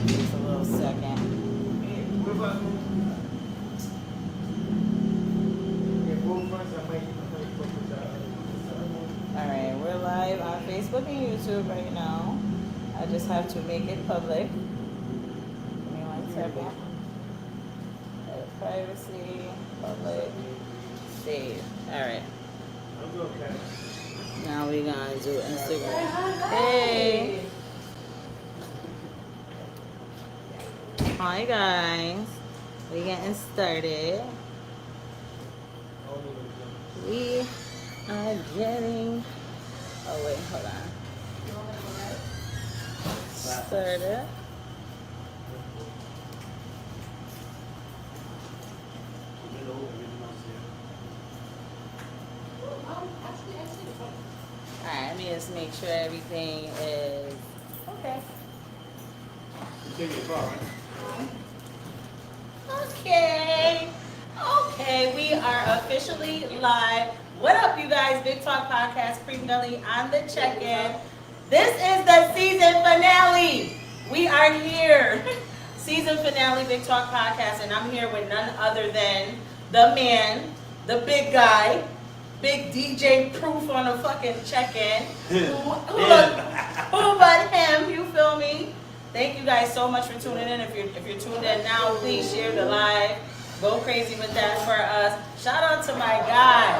Takes a little second. Alright, we're live on Facebook and YouTube right now. I just have to make it public. Give me 1 second. Privacy, public, save. Alright. Now we're gonna do Instagram. Hey! Hi guys. We're getting started. We are getting. Oh wait, hold on. Started. Alright, let me just make sure everything is okay. Okay. Okay, we are officially live. What up, you guys? Big Talk Podcast, Cream Deli on the check-in. This is the season finale. We are here. Season finale, Big Talk Podcast, and I'm here with none other than the man, the big guy, big DJ Proof on the fucking check-in. Who but him, you feel me? Thank you guys so much for tuning in. If you're tuned in now, please share the live. Go crazy with that for us. Shout out to my guy.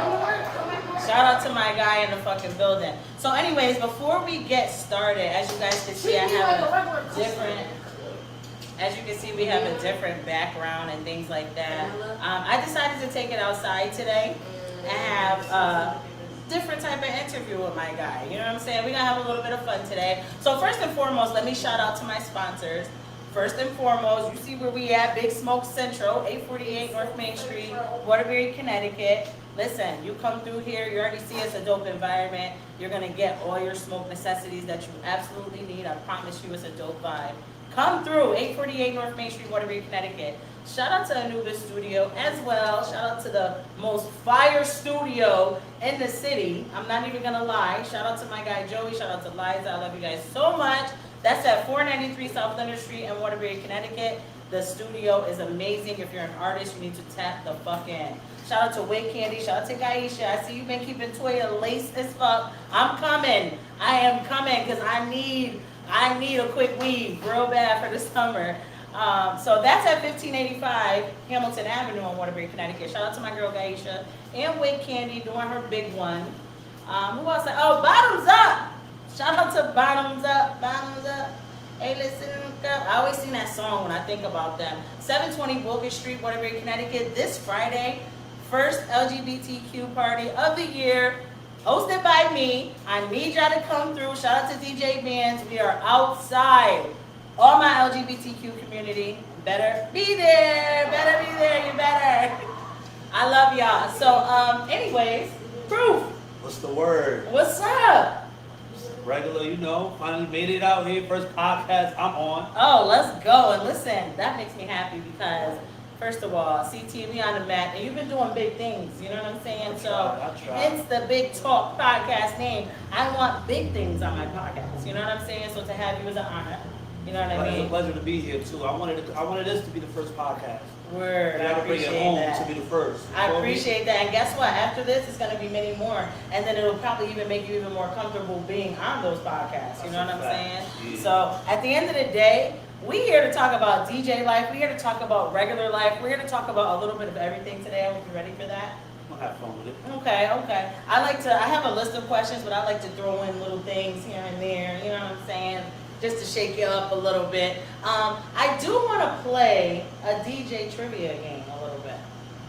Shout out to my guy in the fucking building. So anyways, before we get started, as you guys can see, I have a different, as you can see, we have a different background and things like that. I decided to take it outside today and have a different type of interview with my guy. You know what I'm saying? We're going to have a little bit of fun today. So first and foremost, let me shout out to my sponsors. First and foremost, you see where we at, Big Smoke Central, 848 North Main Street, Waterbury, Connecticut. Listen, you come through here, you already see it's a dope environment. You're going to get all your smoke necessities that you absolutely need. I promise you it's a dope vibe. Come through, 848 North Main Street, Waterbury, Connecticut. Shout out to Anubis Studio as well. Shout out to the most fire studio in the city. I'm not even going to lie. Shout out to my guy Joey. Shout out to Liza. I love you guys so much. That's at 493 South Leonard Street in Waterbury, Connecticut. The studio is amazing. If you're an artist, you need to tap the fuck in. Shout out to Wig Candy. Shout out to Gaisha. I see you've been keeping Toya laced as fuck. I'm coming. I am coming because I need a quick weave real bad for the summer. So that's at 1585 Hamilton Avenue in Waterbury, Connecticut. Shout out to my girl Gaisha and Wig Candy doing her big one. Who else? Oh, Bottoms Up. Shout out to Bottoms Up, Bottoms Up. Hey, listen, I always sing that song when I think about them. 720 Wilkes Street, Waterbury, Connecticut. This Friday, first LGBTQ party of the year, hosted by me. I need y'all to come through. Shout out to DJ Bands. We are outside. All my LGBTQ community, better be there. Better be there. You better. I love y'all. So, anyways, Proof. What's the word? What's up? Regular, you know, finally made it out here. First podcast I'm on. Oh, let's go. And listen, that makes me happy because, first of all, CT, we on the mat, and you've been doing big things. You know what I'm saying? I try. Hence the Big Talk podcast name. I want big things on my podcast. You know what I'm saying? So to have you is an honor. You know what I mean? It's a pleasure to be here too. I wanted this to be the first podcast. Word. I I bring it appreciate home that. to be the first. I appreciate that. And guess what? After this, it's going to be many more. And then it'll probably even make you even more comfortable being on those podcasts. You know what I'm saying? Yeah. So at the end of the day, we're here to talk about DJ life. We're here to talk about regular life. We're here to talk about a little bit of everything today. I hope you're ready for that. I'll have fun with it. Okay. I have a list of questions, but I like to throw in little things here and there. You know what I'm saying? Just to shake you up a little bit. I do want to play a DJ trivia game a little bit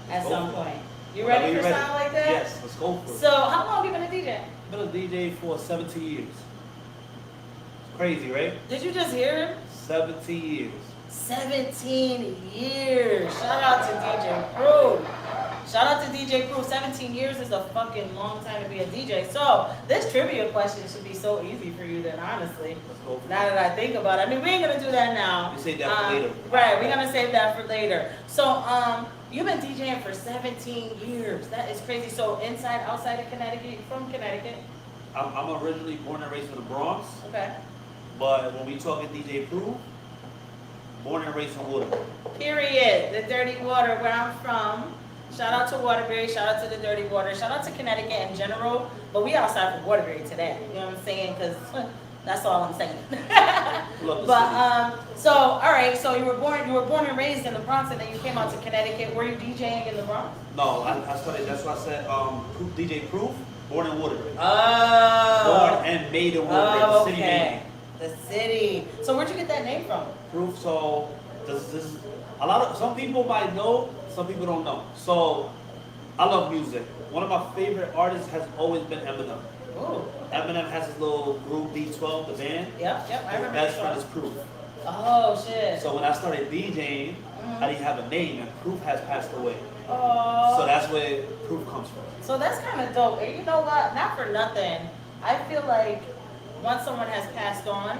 at some point. You ready for something like that? Yes, let's go for it. So, how long have you been a DJ? I've been a DJ for 17 years. Crazy, right? Did you just hear him? 17 years. 17 years. Shout out to DJ Crew. Shout out to DJ Crew. 17 years is a fucking long time to be a DJ. So, this trivia question should be so easy for you then, honestly. Let's go for it. Now that I think about it. I mean, we ain't going to do that now. We save that for later. Right, we're going to save that for later. So, you've been DJing for 17 years. That is crazy. So, inside, outside of Connecticut, you're from Connecticut? I'm originally born and raised in the Bronx. Okay. But when we talking DJ Proof, Born and raised in Waterbury. Period. The dirty water where I'm from. Shout out to Waterbury, shout out to the dirty water, shout out to Connecticut in general, but we outside from Waterbury today, you know what I'm saying, because that's all I'm saying. But, so, all right, so you were born and raised in the Bronx, and then you came out to Connecticut. Were you DJing in the Bronx? No, I studied, that's what I said, DJ Proof, born in Waterbury. Oh. Born and made in Waterbury, Oh, the city okay. name. The city. So where'd you get that name from? Proof, so, this some people might know, some people don't know. So, I love music. One of my favorite artists has always been Eminem. Ooh. Eminem has his little group B12, the band. Yep, I remember. His best friend is Proof. Oh, shit. So when I started DJing, I didn't have a name, and Proof has passed away. Oh. So that's where Proof comes from. So that's kind of dope. And you know what? Not for nothing. I feel like once someone has passed on,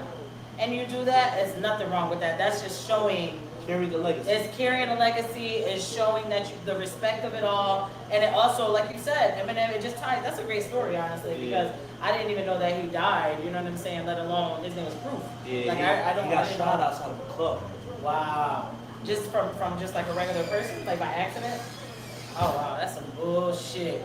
and you do that, there's nothing wrong with that. That's just showing. Carry the legacy. It's carrying a legacy. It's showing that the respect of it all, and it also, like you said, Eminem. It just ties. That's a great story, honestly, because I didn't even know that he died. You know what I'm saying? Let alone his name was Proof. Yeah, like I don't. He got shot outside of a club. Wow. Just from just like a regular person, like by accident. Oh wow, that's some bullshit.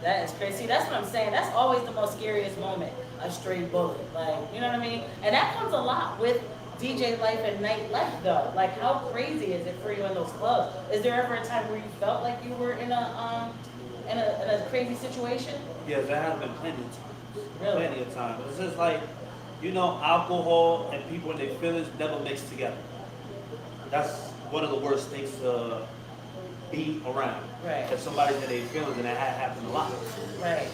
That is crazy. See, that's what I'm saying. That's always the most scariest moment. A stray bullet, like you know what I mean. And that comes a lot with DJ life and nightlife, though. Like, how crazy is it for you in those clubs? Is there ever a time where you felt like you were in a crazy situation? Yes, there has been plenty of times. Really? Plenty of times. It's just like, alcohol and people and their feelings never mix together. That's one of the worst things to be around. Right. If somebody's in their feelings, and that happened a lot. Right.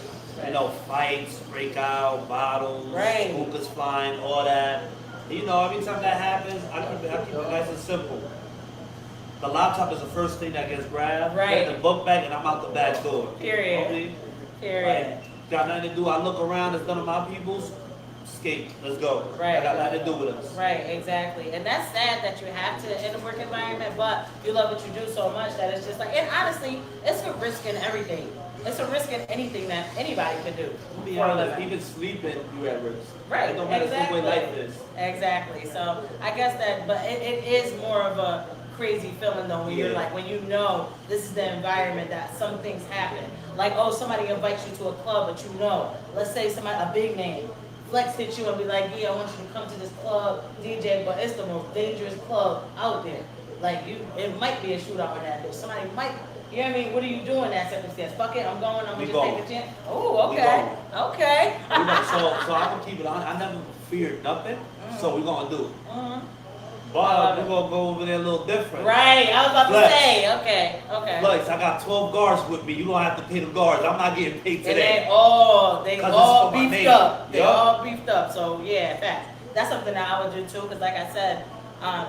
Fights, break out, bottles, Right. hookahs flying, all that. Every time that happens, I keep it nice and simple. The laptop is the first thing that gets grabbed. Right. Get the book bag, and I'm out the back door. Period. Okay? Period. Like, got nothing to do. I look around. It's none of my people's. Escape. Let's go. Right. I got nothing to do with us. Right, exactly. And that's sad that you have to in a work environment, but you love what you do so much that it's just like, and honestly, it's a risk in everything. It's a risk in anything that anybody could do. To be for a honest, living. even sleeping, you're at risk. Right, It don't matter exactly. what life is. Exactly. So I guess that, but it is more of a crazy feeling though when you're like, when you know this is the environment that some things happen. Like, oh, somebody invites you to a club, but you know, let's say somebody, a big name, Flex hit you and be like, yeah, I want you to come to this club, DJ, but it's the most dangerous club out there. Like, it might be a shootout in that bitch. Somebody might, you know what I mean? What are you doing in that circumstance? Fuck it, I'm going, I'm gonna just take a chance. Oh, okay. Okay. So I'm gonna keep it on. I never feared nothing, so we're gonna do it. But we're gonna go over there a little different. Right, I was about to say, okay. Flex, I got 12 guards with me. You don't have to pay the guards. I'm not getting paid today. And they all beefed up. They all beefed up. So yeah, fact. That's something that I would do too, because like I said,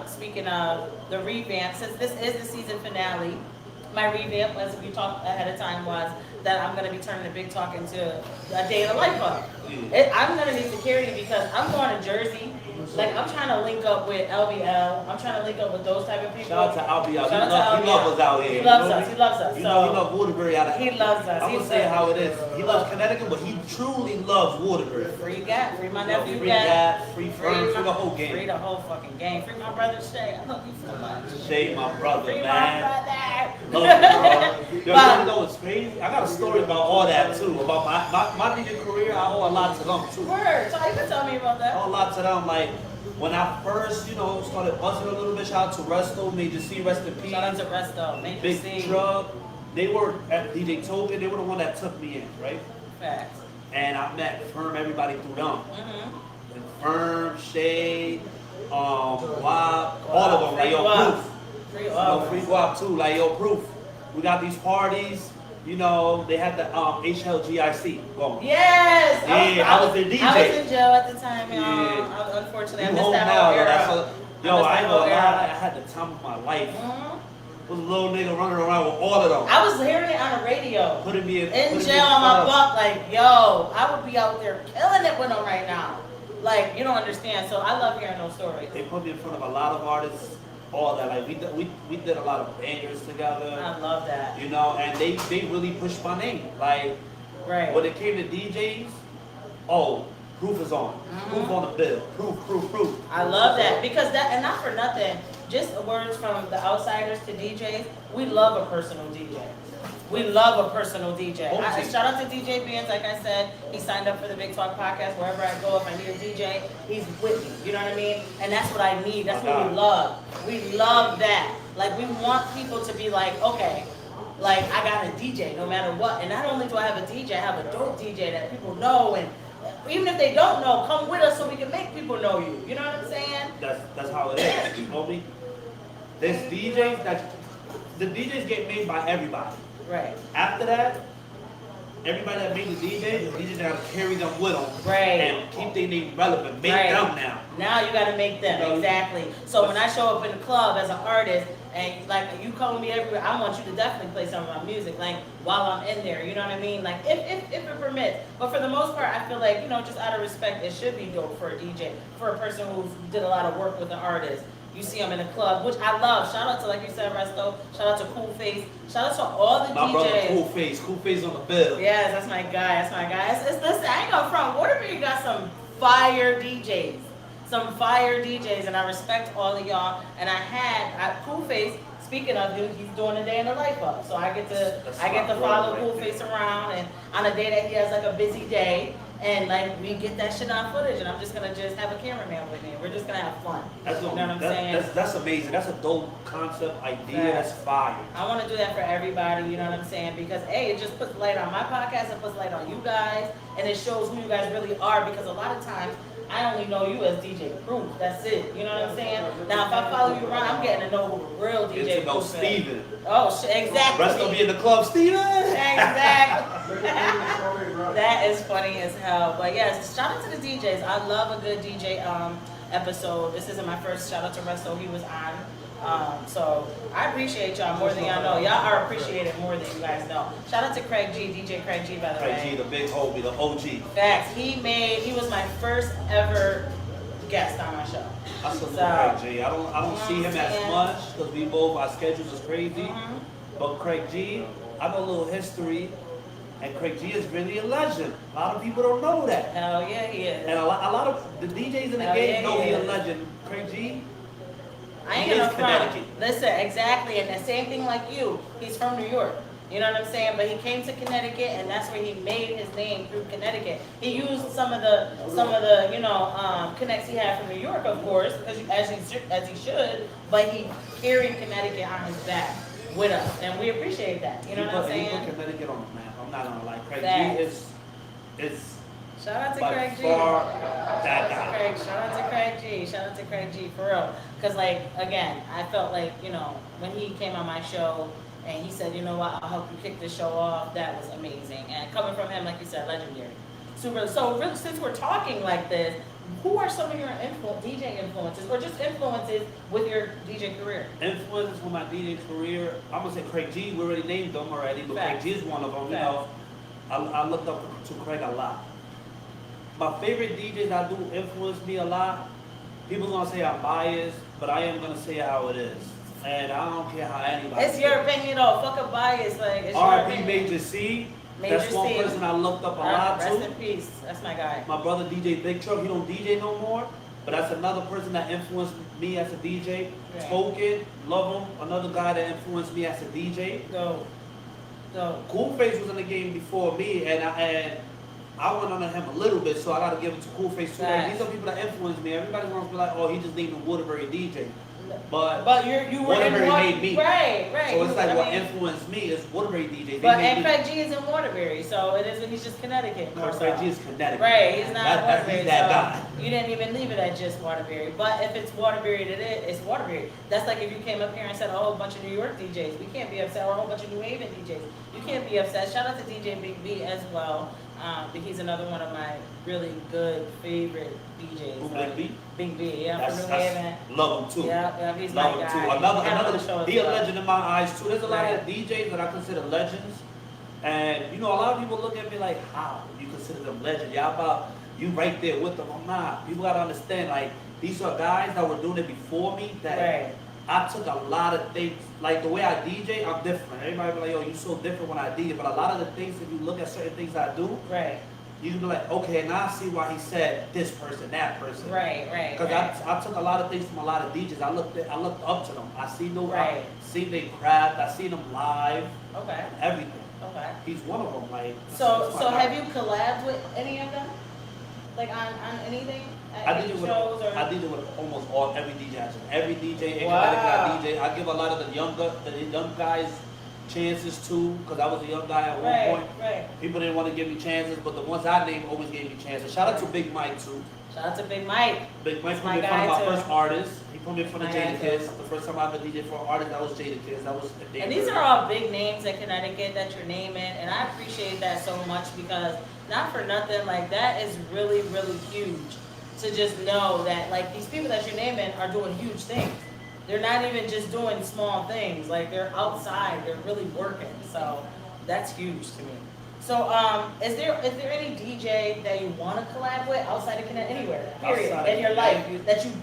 speaking of the revamp, since this is the season finale, my revamp, as we talked ahead of time, was that I'm going to be turning the Big Talk into a day in the life hub. I'm going to need security because I'm going to Jersey. Like, I'm trying to link up with LBL. I'm trying to link up with those type of people. Shout out to LBL. Shout out to He loves us out here. He loves us. He loves us. He loves Waterbury out of He loves us. I'm going to say how it is. He loves Connecticut, but he truly loves Waterbury. Free Gap. Free my nephew Free Gap. Gap. Free Fern. Free the whole game. Free the whole fucking game. Free my brother Shay. I love you so much. Shay, my brother, Free man. my brother. Love you, bro. Yo, you know what's crazy? I got a story about all that too. About my DJ career, I owe a lot to them too. Word. So you can tell me about that. I owe a lot to them. Like, when I first, started busting a little bit, shout out to Resto, Major C, rest in peace. Shout out to Resto, Major Big C. Drug. They were at DJ Token, they were the one that took me in, right? Facts. And I met Firm, everybody through them. Mm-hmm. And Firm, Shade, Wab, all of them, like, yo, Proof. Free Guap too, like, yo, Proof. We got these parties. They had the HLGIC going. Yes! I was the DJ. I was in jail at the time, y'all. Yeah. Unfortunately, I You missed home that now, whole era. I ain't gonna lie, I had the time of my life. Was a little nigga running around with all of them. I was hearing it on the radio. Putting me in jail on my butt, like, yo, I would be out there killing it with them right now. Like, you don't understand. So I love hearing those stories. They put me in front of a lot of artists. All that, like we did a lot of bangers together. I love that. And they really pushed my name. Like, right. when it came to DJs, Proof is on. Proof on the bill. Proof. I love that because that, and not for nothing, just words from the outsiders to DJs. We love a personal DJ. We love a personal DJ. Shout out to DJ Beans, like I said, he signed up for the Big Talk podcast. Wherever I go, if I need a DJ, he's with me. You know what I mean? And that's what I need. That's what we love. We love that. Like, we want people to be like, okay, like, I got a DJ no matter what. And not only do I have a DJ, I have a dope DJ that people know. And even if they don't know, come with us so we can make people know you. You know what I'm saying? That's how it is. You know me? There's DJs the DJs get made by everybody. Right. After that, everybody that made the DJs gotta carry them with them. Right. And keep their name relevant. Make them now. Now you gotta make them, exactly. So when I show up in the club as an artist, and like you call me everywhere, I want you to definitely play some of my music, like while I'm in there, you know what I mean? Like if it permits. But for the most part, I feel like, you know, just out of respect, it should be dope for a DJ, for a person who did a lot of work with an artist. You see them in the club, which I love. Shout out to, like you said, Resto. Shout out to Cool Face. Shout out to all the DJs. My brother Cool Face on the bill. Yes, that's my guy. Listen, I ain't gonna front. Waterbury got some fire DJs. Some fire DJs, and I respect all of y'all. And Cool Face, speaking of him, he's doing a day in the life up. So I get to follow Cool Face around, and on a day that he has like a busy day, and like we get that shit on footage, and I'm just gonna have a cameraman with me. We're just gonna have fun. You know what I'm saying? That's amazing. That's a dope concept idea. That's fire. I want to do that for everybody. You know what I'm saying? Because it just puts light on my podcast, it puts light on you guys, and it shows who you guys really are. Because a lot of times, I only know you as DJ Proof. That's it. You know what I'm saying? Now, if I follow you around, I'm getting to know who the real DJ to know Proof Steven. is. Oh, exactly. Rest will be in the club, Steven. Exactly. That is funny as hell. But yes, shout out to the DJs. I love a good DJ episode. This isn't my first. Shout out to Resto. He was on. So I appreciate y'all more than y'all know. Y'all are appreciated more than you guys know. Shout out to Craig G, DJ Craig G, by the way. Craig G, the big homie, the OG. Facts. He was my first ever guest on my show. I salute Craig G. I don't see him as much because our schedules is crazy. But Craig G, I know a little history. And Craig G is really a legend. A lot of people don't know that. Hell yeah, he is. And a lot of the DJs in the game know he's a legend. Craig G, I ain't gonna front. Listen, exactly, and the same thing like you. He's from New York. You know what I'm saying? But he came to Connecticut, and that's where he made his name through Connecticut. He used some of the connects he had from New York, of course, because as he should. But he carried Connecticut on his back with us, and we appreciate that. You know what I'm saying? He put Connecticut on the map. I'm not gonna lie. Craig G is. Shout out to Craig G. That guy. Shout out to Craig G. Shout out to Craig G, for real. Because, like, again, I felt like, you know, when he came on my show and he said, you know what, I'll help you kick this show off, that was amazing. And coming from him, like you said, legendary. Super. So, really, since we're talking like this, who are some of your DJ influences, or just influences with your DJ career? Influences with my DJ career, I'm going to say Craig G. We already named them already, but Craig G is one of them. You know, I looked up to Craig a lot. My favorite DJs that do influence me a lot, people gonna say I'm biased, but I am gonna say how it is. And I don't care how anybody It's your opinion though, fuck a bias, like it's your R.I.P. opinion. Major C. That's one person I looked up a lot to. Rest in peace, that's my guy. My brother DJ Big Truck, he don't DJ no more, but that's another person that influenced me as a DJ. Right. Spoken, love him. Another guy that influenced me as a DJ. No. Cool Face was in the game before me, and I went under him a little bit, so I got to give it to Cool Face too. These are people that influence me. Everybody wants to be like, oh, he just named a Waterbury DJ. But you were Waterbury made me. Right. So it's like what influenced me is Waterbury DJ. And Craig G is in Waterbury, so it is. He's just Connecticut. No, Craig G is Connecticut. Right, he's not Waterbury. He's that guy. You didn't even leave it at just Waterbury. But if it's Waterbury, it's Waterbury. That's like if you came up here and said a whole bunch of New York DJs. We can't be upset. Or a whole bunch of New Haven DJs. You can't be upset. Shout out to DJ Big B as well. He's another one of my really good favorite DJs. Who, Big B? Big B, yeah, from New Haven. Love him too. Yeah, he's love my him guy. Too. Another, he a legend in my eyes too. There's a lot of DJs that I consider legends, and you know, a lot of people look at me like, how you consider them legends? Yeah, about you right there with them. I'm not. People gotta understand, like these are guys that were doing it before me. That I took a lot of things, like the way I DJ, I'm different. Everybody be like, yo, you so different when I DJ, but a lot of the things, if you look at certain things I do, you can be like, okay, now I see why he said this person, that person. Right. Because I took a lot of things from a lot of DJs. I looked up to them. I seen them. Right. I seen they craft. I seen them live. Okay. And everything. Okay. He's one of them. Like. So have you collabed with any of them? Like on anything? I did it with almost every DJ. Every DJ, anybody got DJ. I give a lot of the young guys chances too, because I was a young guy at one point. Right. People didn't want to give me chances, but the ones I named always gave me chances. Shout out to Big Mike too. Shout out to Big Mike. Big Mike put me in front of my first artist. He put me in front of Jada Kids. The first time I ever DJ for an artist, that was Jada Kids. That was. And these are all big names in Connecticut that you're naming, and I appreciate that so much because not for nothing, like that is really, really huge to just know that like these people that you're naming are doing huge things. They're not even just doing small things. Like they're outside, they're really working. So that's huge to me. So is there any DJ that you want to collab with outside of Connecticut, anywhere, period, in your life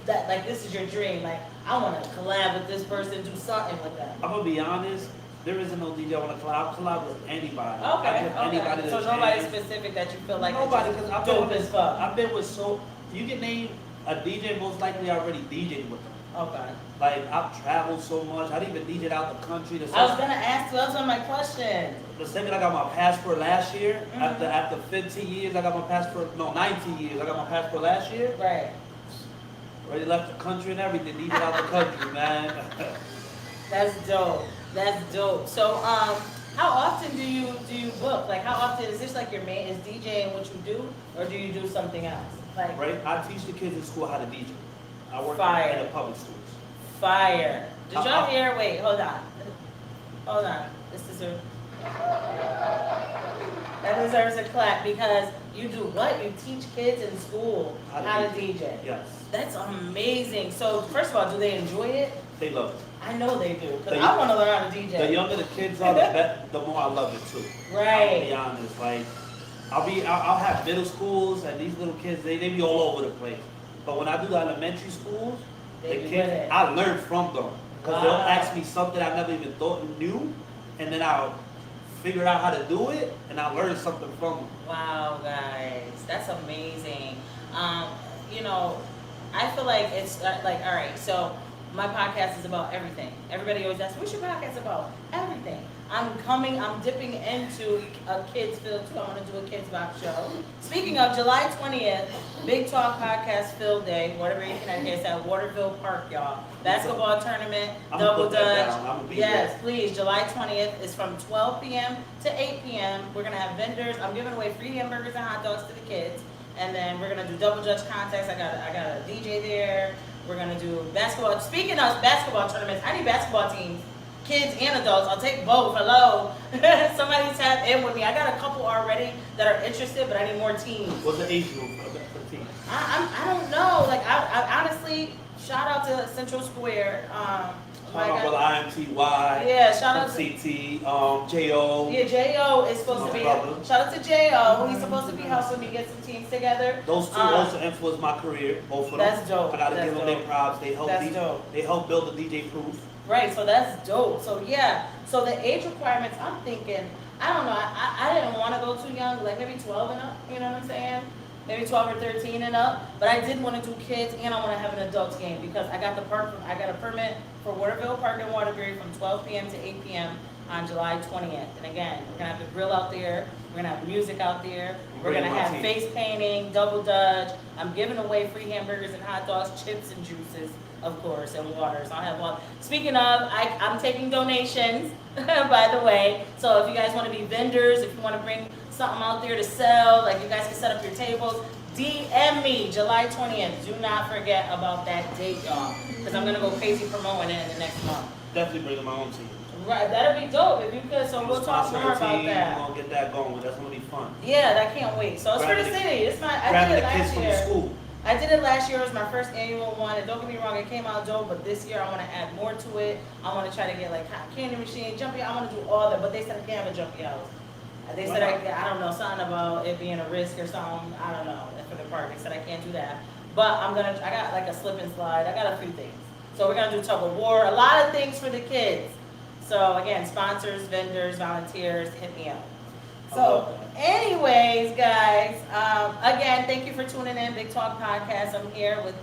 that like this is your dream? Like I want to collab with this person, do something with them. I'm gonna be honest. There isn't no DJ I want to collab. I'll collab with anybody. Okay. Anybody so nobody specific that you feel like nobody, because I've been with so you can name a DJ most likely already DJed with them. Okay. Like I've traveled so much. I didn't even DJ out the country. I was gonna ask you. That was one of my questions. The second I got my passport last year, after 15 years, I got my passport. No, 19 years, I got my passport last year. Right. Already left the country and everything. DJ out the country, man. That's dope. That's dope. So, how often do you book? Like, how often is this like your main? Is DJing what you do, or do you do something else? Like, right. I teach the kids in school how to DJ. I work in the public schools. Fire. Did y'all hear? Wait, hold on. This is that deserves a clap because you do what? You teach kids in school how to DJ. Yes. That's amazing. So, first of all, do they enjoy it? They love it. I know they do, because I want to learn how to DJ. The younger the kids are, the more I love it too. Right. I'll be honest. Like, I'll have middle schools, and these little kids, they be all over the place. But when I do the elementary schools, the kids, I learn from them. Because they'll ask me something I never even thought knew, and then I'll figure out how to do it, and I'll learn something from them. Wow, guys. That's amazing. You know, I feel like it's like, all right, so my podcast is about everything. Everybody always asks, what's your podcast about? Everything. I'm dipping into a kids field too. I want to do a kids vibe show. Speaking of, July 20th, Big Talk Podcast Field Day, whatever you can it's at Waterville Park, y'all. Basketball tournament, double dutch. Yes, please. July 20th is from 12 p.m. to 8 p.m. We're going to have vendors. I'm giving away free hamburgers and hot dogs to the kids. And then we're going to do double dutch contests. I got a DJ there. We're going to do basketball. Speaking of basketball tournaments, I need basketball teams, kids and adults. I'll take both. Hello. Somebody tap in with me. I got a couple already that are interested, but I need more teams. What's the age group for the team? I don't know. Like, I honestly, shout out to Central Square. Shout out to IMTY. Yeah, shout out to CT, J.O. Yeah, J.O. is supposed to be. Shout out to J.O. He's supposed to be helping me get some teams together. Those two also influenced my career, both of them. That's dope. I gotta give them their props. They help build the DJ proof. Right, so that's dope. So yeah, so the age requirements, I'm thinking, I don't know, I didn't want to go too young, like maybe 12 and up, you know what I'm saying? Maybe 12 or 13 and up, but I did want to do kids and I want to have an adults game because I got a permit for Waterville Park in Waterbury from 12 p.m. to 8 p.m. on July 20th. And again, we're going to have the grill out there, we're going to have music out there, we're going to have face painting, double dutch, I'm giving away free hamburgers and hot dogs, chips and juices, of course, and waters. I'll have water. Speaking of, I'm taking donations, by the way. So if you guys want to be vendors, if you want to bring something out there to sell, like you guys can set up your tables, DM me July 20th. Do not forget about that date, y'all, because I'm going to go crazy promoting it in the next month. Definitely bringing my own team. Right, that'll be dope if you could. So we'll talk more about that. We're gonna get that going. That's gonna be fun. Yeah, I can't wait. So it's for the city. It's my. I did it last year. School. I did it last year. It was my first annual one. And don't get me wrong, it came out dope. But this year I want to add more to it. I want to try to get like candy machine, jumpy. I want to do all that. But they said I can't have a jumpy house. They said I don't know, something about it being a risk or something. I don't know for the park. They said I can't do that. But I got like a slip and slide. I got a few things. So we're gonna do tug of war. A lot of things for the kids. So again, sponsors, vendors, volunteers, hit me up. So, anyways, guys, again, thank you for tuning in. Big Talk Podcast. I'm here with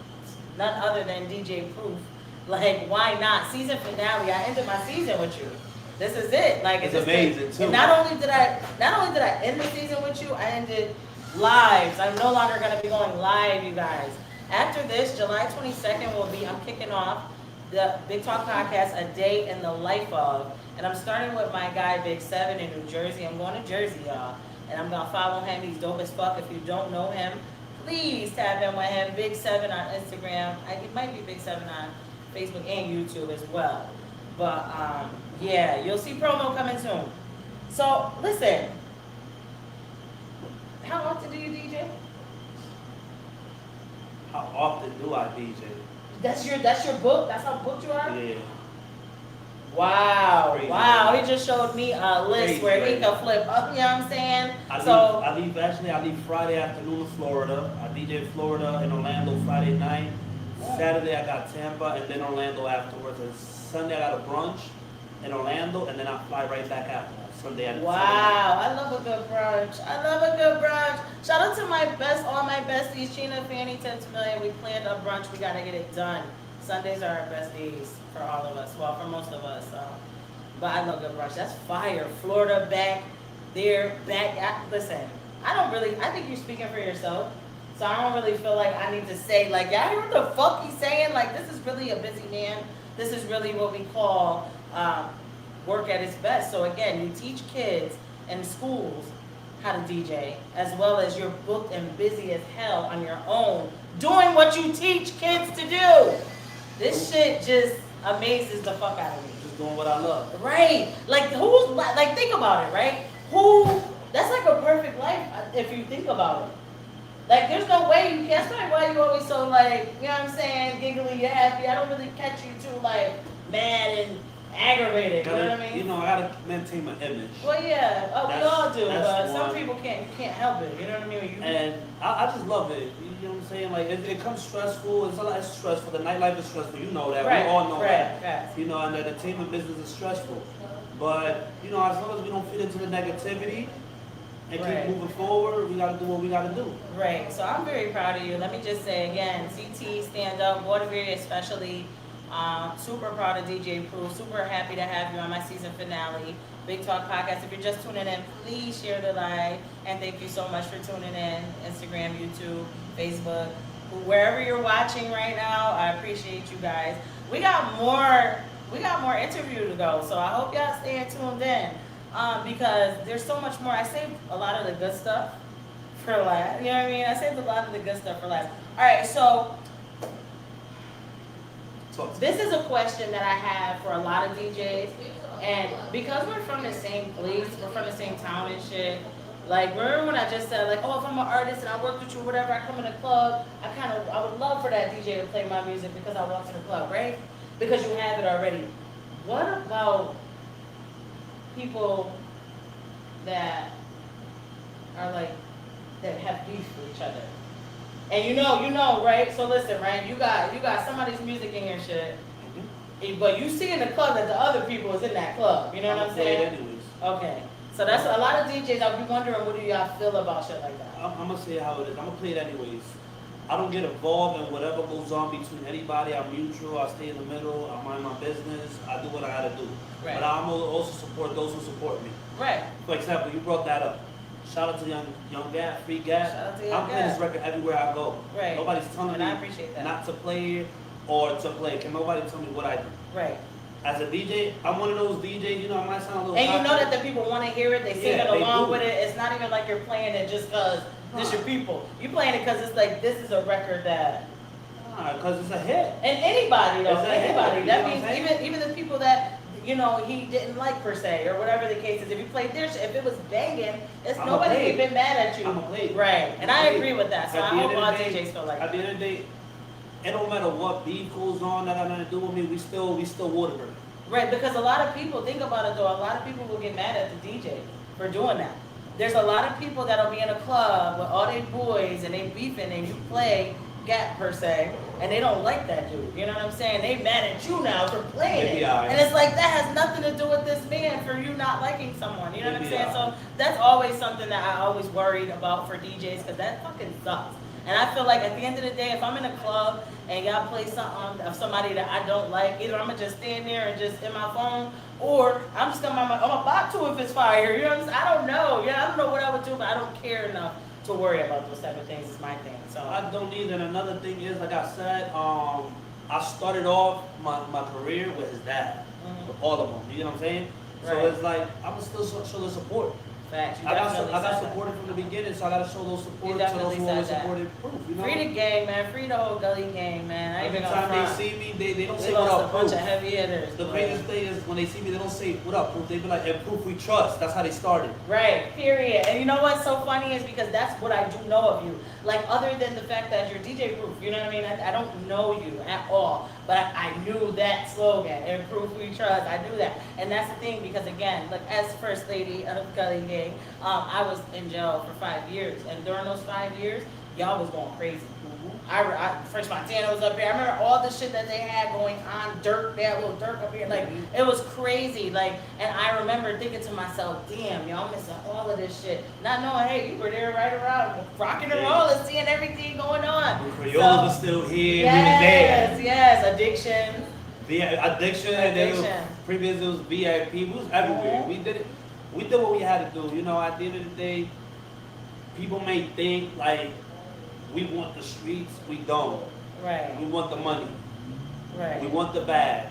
none other than DJ Proof. Like, why not? Season finale. I ended my season with you. This is it. Like, it's amazing too. And not only did I end the season with you, I ended lives. I'm no longer gonna be going live, you guys. After this, July 22nd I'm kicking off the Big Talk Podcast, A Day in the Life of. And I'm starting with my guy, Big Seven in New Jersey. I'm going to Jersey, y'all. And I'm going to follow him. He's dope as fuck. If you don't know him, please tap in with him. Big Seven on Instagram. It might be Big Seven on Facebook and YouTube as well. But, yeah, you'll see promo coming soon. So, listen. How often do you DJ? How often do I DJ? That's your book? That's how booked you are? Yeah. Wow, Crazy. wow. He just showed me a list where he can flip up, you know what I'm saying? I leave Friday afternoon to Florida. I DJ in Florida and Orlando Friday night. Saturday I got Tampa and then Orlando afterwards. And Sunday I got a brunch in Orlando and then I fly right back after that. Sunday at Wow, I love a good brunch. Shout out to all my besties, Sheena, Fanny, 10 million. We planned a brunch. We gotta get it done. Sundays are our best days for all of us. Well, for most of us. But I love good brunch. That's fire. Florida back there, listen, I think you're speaking for yourself. So I don't really feel like I need to say, like, y'all hear what the fuck he's saying? Like, this is really a busy man. This is really what we call work at its best. So again, you teach kids in schools how to DJ, as well as you're booked and busy as hell on your own, doing what you teach kids to do. This shit just amazes the fuck out of me. Just doing what I love. Right. Like, think about it, right? That's like a perfect life if you think about it. Like, there's no way you can. That's probably why you always so, like, you know what I'm saying, giggly, you're happy. I don't really catch you too, like, mad and aggravated, you know what I mean? You know, I gotta maintain my image. Well, yeah, we all do, but one. some people can't help it, you know what I mean? And I just love it, you know what I'm saying? Like, it comes stressful, it's a lot stressful, the nightlife is stressful, you know that, right, we all know that. Right. You know, and the entertainment business is stressful. But, you know, as long as we don't fit into the negativity and keep moving forward, we gotta do what we gotta do. Right, so I'm very proud of you. Let me just say again, CT, Stand Up, Waterbury especially, super proud of DJ Proof, super happy to have you on my season finale, Big Talk Podcast. If you're just tuning in, please share the live, and thank you so much for tuning in, Instagram, YouTube, Facebook, wherever you're watching right now. I appreciate you guys. We got more interview to go, so I hope y'all stay tuned in, because there's so much more. I saved a lot of the good stuff for last, you know what I mean? I saved a lot of the good stuff for last. All right, so this is a question that I have for a lot of DJs, and because we're from the same place, we're from the same town and shit, like, remember when I just said, like, oh, if I'm an artist and I work with you, whatever, I come in a club, I would love for that DJ to play my music because I walked in the club, right? Because you have it already. What about people that are like, that have beef with each other? And you know, right? So listen, right? You got somebody's music in your shit, but you see in the club that the other people is in that club. You know what I'm saying? Anyways. Okay. So that's a lot of DJs. I'll be wondering, what do y'all feel about shit like that? I'm gonna say how it is. I'm gonna play it anyways. I don't get involved in whatever goes on between anybody. I'm neutral. I stay in the middle. I mind my business. I do what I gotta do. Right. But I'm also support those who support me. Right. For example, you brought that up. Shout out to Young Gap, Free Gap. Shout out to Young I'm playing Gap. this record everywhere I go. Right. Nobody's telling And me I appreciate that. not to play it or to play. Can nobody tell me what I do? Right. As a DJ, I'm one of those DJs, you know, I might sound a little And you know cocky. that the people want to hear it. They sing it they along do. with it. It's not even like you're playing it just because this your people. You playing it because it's like, this is a record that. Because it's a hit. And anybody though, It's a hit, anybody. you That know means what I'm saying? even the people that, you know, he didn't like per se, or whatever the case is. If you played their shit, if it was banging, it's I'ma nobody play would been mad at you. I'ma play it. Right. And I agree with that. So At I the hope end all of the day- DJs feel like At the that. end of the day, it don't matter what beef goes on that got nothing to do with me, we still Waterbury. Right, because a lot of people, think about it though, a lot of people will get mad at the DJ for doing that. There's a lot of people that'll be in a club with all their boys and they beefing and you play Gap per se, and they don't like that dude. You know what I'm saying? They mad at you now for playing it. Right. And it's like, that has nothing to do with this man for you not liking someone. You know what I'm saying? So that's always something that I always worried about for DJs, because that fucking sucks. And I feel like at the end of the day, if I'm in a club and y'all play something of somebody that I don't like, either I'm gonna just stand there and just in my phone, or I'm just gonna bop to if it's fire. You know what I'm saying? I don't know. Yeah, I don't know what I would do, but I don't care enough to worry about those type of things. Is my thing. So I don't either. And another thing is, like I said, I started off my career with his dad, with all of them. You know what I'm saying? Right. So it's like I'm gonna still show the support. Facts. I got supported from the beginning, so I gotta show those support to those who always supported proof. You know? Free the gang, man. Free the whole gully gang, man. Every time they see me, they don't say what lost up, a bunch Proof. of heavy hitters. The craziest thing is when they see me, they don't say what up, Proof. They be like, and Proof we trust. That's how they started. Right, period. And you know what's so funny is because that's what I do know of you. Like, other than the fact that you're DJ Proof, you know what I mean? I don't know you at all, but I knew that slogan, and Proof we trust. I knew that. And that's the thing, because again, like, as First Lady of Gully Gang, I was in jail for 5 years, and during those 5 years, y'all was going crazy. French Montana was up here. I remember all the shit that they had going on. They had little Dirk up here. Like, it was crazy. Like, and I remember thinking to myself, damn, y'all missing all of this shit. Not knowing, hey, you were there right around, rocking and rolling, seeing everything going on. Creoles was still here. Yes, yes, Addiction. Addiction. And then previous it was VIP. We was everywhere. We did it. We did what we had to do. You know, at the end of the day, people may think like we want the streets. We don't. Right. We want the money. Right. We want the bag.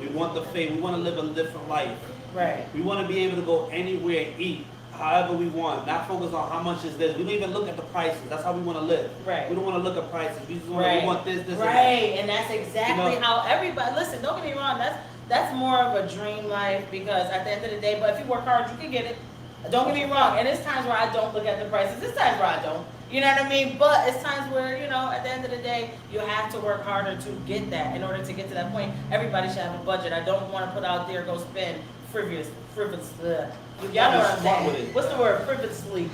We want the fame. We want to live a different life. Right. We want to be able to go anywhere and eat however we want. Not focus on how much is this. We don't even look at the prices. That's how we want to live. Right. We don't want to look at prices. We just want, we want this, right. and that. And that's exactly how everybody. Listen, don't get me wrong. That's more of a dream life, because at the end of the day, but if you work hard, you can get it. Don't get me wrong. And there's times where I don't look at the prices. There's times where I don't. You know what I mean? But it's times where, you know, at the end of the day, you have to work harder to get that. In order to get to that point, everybody should have a budget. I don't want to put out there, go spend frivolous. You gotta know what I'm saying. What's the word? Frivolously.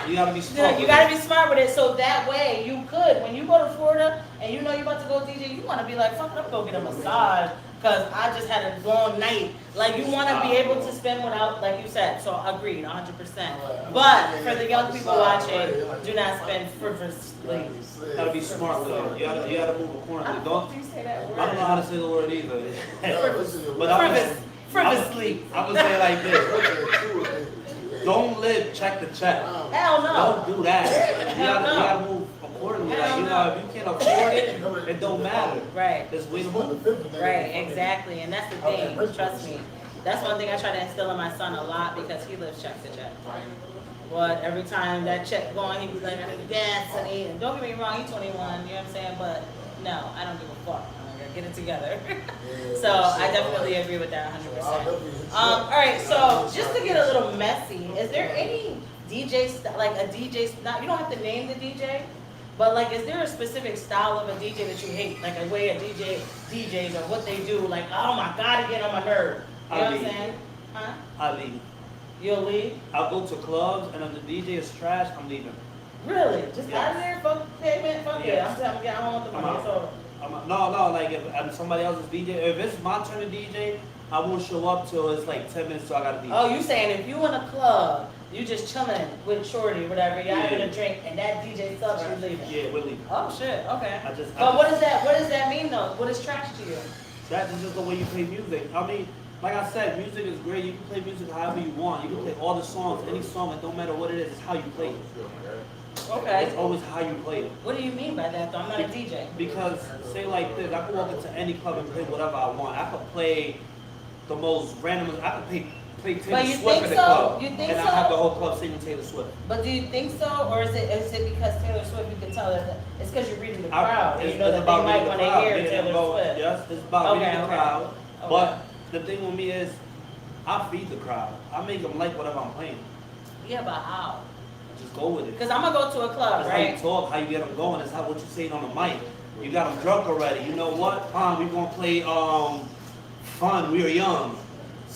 You gotta be smart. You gotta be smart with it, so that way you could, when you go to Florida and you know you're about to go DJ, you want to be like, fuck it, I'm gonna go get a massage because I just had a long night. Like, you want to be able to spend without, like you said. So agreed, 100%. But for the young people watching, do not spend frivolously. You gotta be smart with it. You gotta move accordingly. Don't. You say that word. I don't know how to say the word either. Frivolously. I'm gonna say it like this. Don't live check to check. Hell no. Don't do that. You gotta move accordingly. Like, you know, if you can't afford it, it don't matter. Right. Just wait a move. Right, exactly. And that's the thing. Trust me. That's one thing I try to instill in my son a lot, because he lives check to check. But every time that check going, he be like, I need gas, I need, and don't get me wrong, he's 21, you know what I'm saying? But no, I don't give a fuck. I'm gonna get it together. So I definitely agree with that 100%. All right, so just to get a little messy, is there any DJ, like a DJ, not, you don't have to name the DJ, but like, is there a specific style of a DJ that you hate? Like a way a DJs or what they do, like, oh my God, it get on my nerve. You know what I'm saying? Huh? I leave. You'll leave? I'll go to clubs, and if the DJ is trash, I'm leaving. Really? Just out of there? Fuck payment? Fuck yeah. I'm telling you, I don't want the money. So. No, like if somebody else is DJ, if it's my turn to DJ, I won't show up till it's like 10 minutes till I gotta DJ. Oh, you saying if you in a club, you just chilling with Shorty or whatever, you're having a drink, and that DJ sucks, you're leaving? Yeah, we're leaving. Oh shit, okay. But what does that mean though? What is trash to you? Trash is just the way you play music. I mean, like I said, music is great. You can play music however you want. You can play all the songs, any song, it don't matter what it is, it's how you play it. Okay. It's always how you play it. What do you mean by that though? I'm not a DJ. Because, say like this, I can walk into any club and play whatever I want. I could play the most random, I could play Taylor Swift in the club. You think and so? I have the whole club singing Taylor Swift. But do you think so? Or is it because Taylor Swift, you can tell that it's because you're reading the crowd, and you know that they might want to hear Taylor Swift? Yes, it's about reading the crowd. Okay. But the thing with me is, I feed the crowd. I make them like whatever I'm playing. Yeah, but how? Just go with it. Because I'm going to go to a club, That's right? how you talk, how you get them going. That's how what you saying on the mic. You got them drunk already. You know what? We gonna play Fun. We Are Young.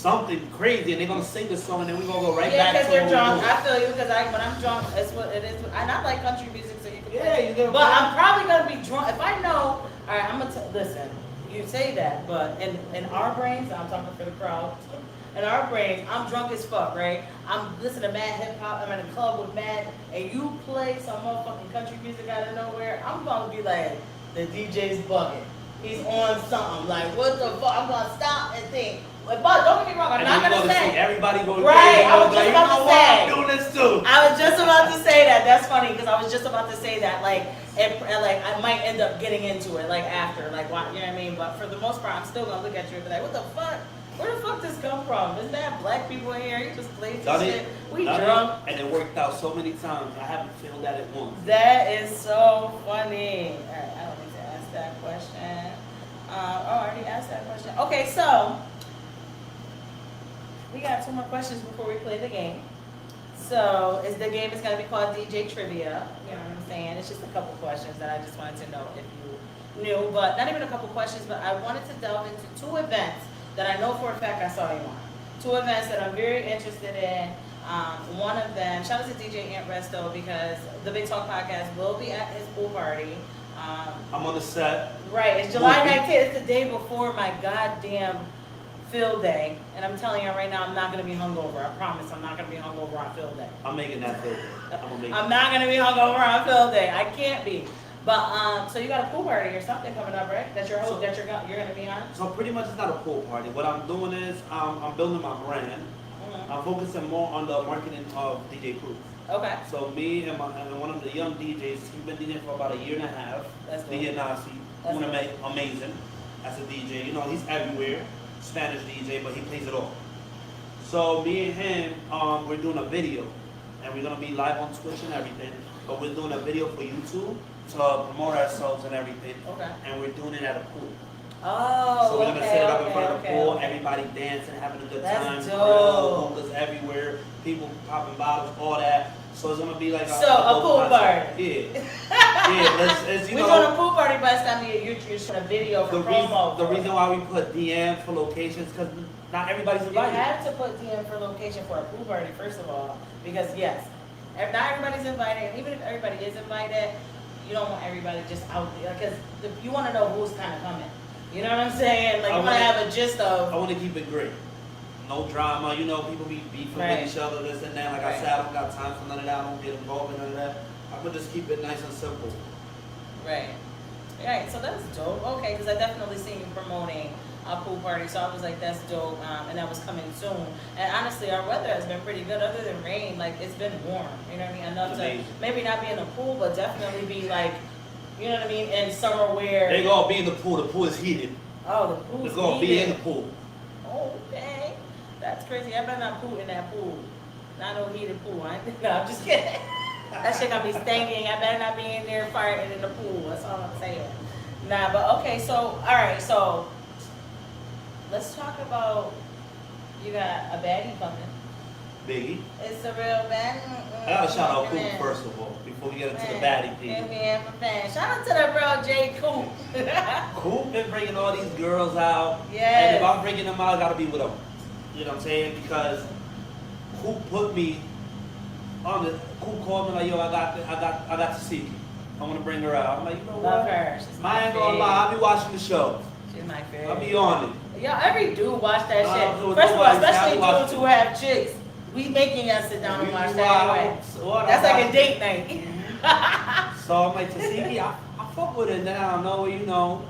something crazy, and they're gonna sing the song, and then we're gonna go right Yeah, back because to you're drunk. what I feel you because when I'm drunk, it's what it is. And I like country music, so you can Yeah, play. you get But I'm probably gonna be drunk if I know. All right, I'm gonna listen. You say that, but in our brains, I'm talking for the crowd. In our brains, I'm drunk as fuck, right? I'm listening to mad hip hop. I'm in a club with mad, and you play some motherfucking country music out of nowhere. I'm gonna be like, the DJ's bugging. He's on something. Like, what the fuck? I'm gonna stop and think. But don't get me wrong, I'm not gonna say. Everybody going right, I was just like, about to say. I'm doing this too. I was just about to say that. That's funny because I was just about to say that. Like I might end up getting into it like after, like, why, you know what I mean? But for the most part, I'm still gonna look at you and be like, what the fuck? Where the fuck this come from? Isn't that black people in here? You just played this shit. We drunk. And it worked out so many times. I haven't failed that at once. That is so funny. All right, I don't need to ask that question. I already asked that question. Okay, so we got 2 more questions before we play the game. So the game is going to be called DJ Trivia. You know what I'm saying? It's just a couple questions that I just wanted to know if you knew. But not even a couple questions, but I wanted to delve into 2 events that I know for a fact I saw you on. 2 events that I'm very interested in. One of them, shout out to DJ Ant Resto because the Big Talk Podcast will be at his pool party. I'm on the set. Right, it's July 19th. It's the day before my goddamn field day. And I'm telling you right now, I'm not going to be hungover. I promise I'm not going to be hungover on field day. I'm making that field day. I'm not going to be hungover on field day. I can't be. But, so you got a pool party or something coming up, right? That you're going to be on? So pretty much it's not a pool party. What I'm doing is I'm building my brand. Mm-hmm. I'm focusing more on the marketing of DJ Cruz. Okay. So me and one of the young DJs, he's been DJing for about 1.5 years. That's cool. DJ Nasi. He's amazing as a DJ. You know, he's everywhere. Spanish DJ, but he plays it all. So me and him, we're doing a video. And we're going to be live on Twitch and everything. But we're doing a video for YouTube to promote ourselves and everything. Okay. And we're doing it at a pool. Oh, so we're gonna set it up in front of the pool, everybody dancing, having a good time. That's dope. Hookahs everywhere, people popping bottles, all that. So it's gonna be like a pool party. Yeah, yeah. We're doing a pool party, but it's gonna be you're shooting a video for promo. The reason why we put DM for locations because not everybody's invited. You have to put DM for location for a pool party, first of all, because yes, not everybody's invited, and even if everybody is invited, you don't want everybody just out there because you want to know who's kind of coming. You know what I'm saying? Like, you want to have a gist of. I want to keep it great. No drama. You know, people be beefing with each other, this and that. Like I said, I don't got time for none of that. I don't get involved in none of that. I'm going to just keep it nice and simple. Right. Right. So that's dope. Okay, because I definitely seen you promoting a pool party. So I was like, that's dope. And that was coming soon. And honestly, our weather has been pretty good. Other than rain, like, it's been warm. You know what I mean? Enough to maybe not be in the pool, but definitely be like, you know what I mean, in summer where they gonna be in the pool. The pool is heated. Oh, the pool is heated. They're gonna be in the pool. Okay, that's crazy. I better not pool in that pool. Not no heated pool. No, I'm just kidding. That shit gonna be stinking. I better not be in there farting in the pool. That's all I'm saying. Nah, but okay. So all right. So let's talk about. You got a baddie coming. Biggie. It's a real baddie. I gotta shout out Coop first of all, before we get into the baddie piece. Shout out to the bro J. Coop. Coop been bringing all these girls out. Yeah. And if I'm bringing them out, I gotta be with them. You know what I'm saying? Because Coop put me on the. Coop called me like, yo, I got to see you. I want to bring her out. I'm like, you know what? Love her. She's my I ain't gonna lie. I'll be watching the show. She's my favorite. I'll be on it. Yo, every dude watch that shit. First of all, especially dudes who have chicks. We making us sit down and watch that anyway. That's like a date night. So I'm like, Tasiki, I fuck with it now. No, you know,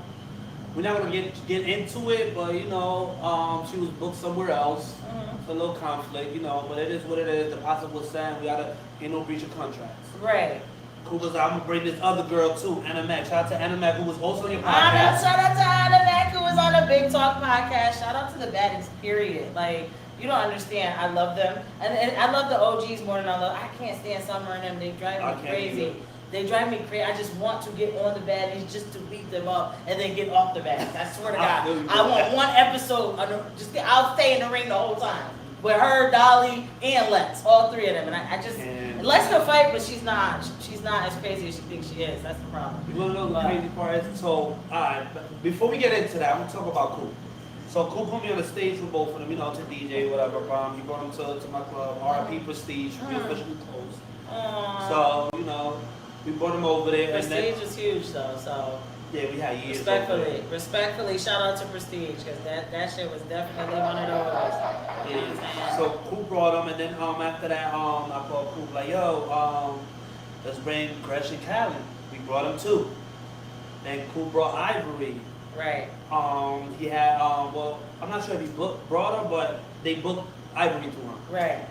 we're not gonna get into it, but you know, she was booked somewhere else. It's a little conflict, you know, but it is what it is. The deposit was signed. We gotta ain't no breach of contracts. Right. Cooper's I'm gonna bring this other girl too, Anna Mac. Shout out to Anna Mac who was also on your podcast. Shout out to Anna Mac who was on the Big Talk podcast. Shout out to the baddies, period. Like, you don't understand. I love them. And I love the OGs more than I can't stand Summer and them. They drive me crazy. They drive me crazy. I just want to get on the baddies just to beat them up and then get off the baddies. I swear to God. I want one episode. I'll stay in the ring the whole time. With her, Dolly, and Lex. All 3 of them. And I just... Lex can fight, but she's not as crazy as she thinks she is. That's the problem. You want to know the crazy part is? So, alright, before we get into that, I'm going to talk about Coop. So Cool put me on the stage with both of them, you know, to DJ, whatever. He brought them to my club, R.I.P. Prestige, we officially closed. So, you know, we brought them over there. Prestige was huge though, so. Yeah, we had years. Respectfully, shout out to Prestige, because that shit was definitely one of those. Yeah. So Cool brought them, and then after that, I called Cool like, yo, let's bring Gresh and Callie. We brought them too. Then Cool brought Ivory. Right. He had well, I'm not sure if he brought her, but they booked Ivory to him. Right.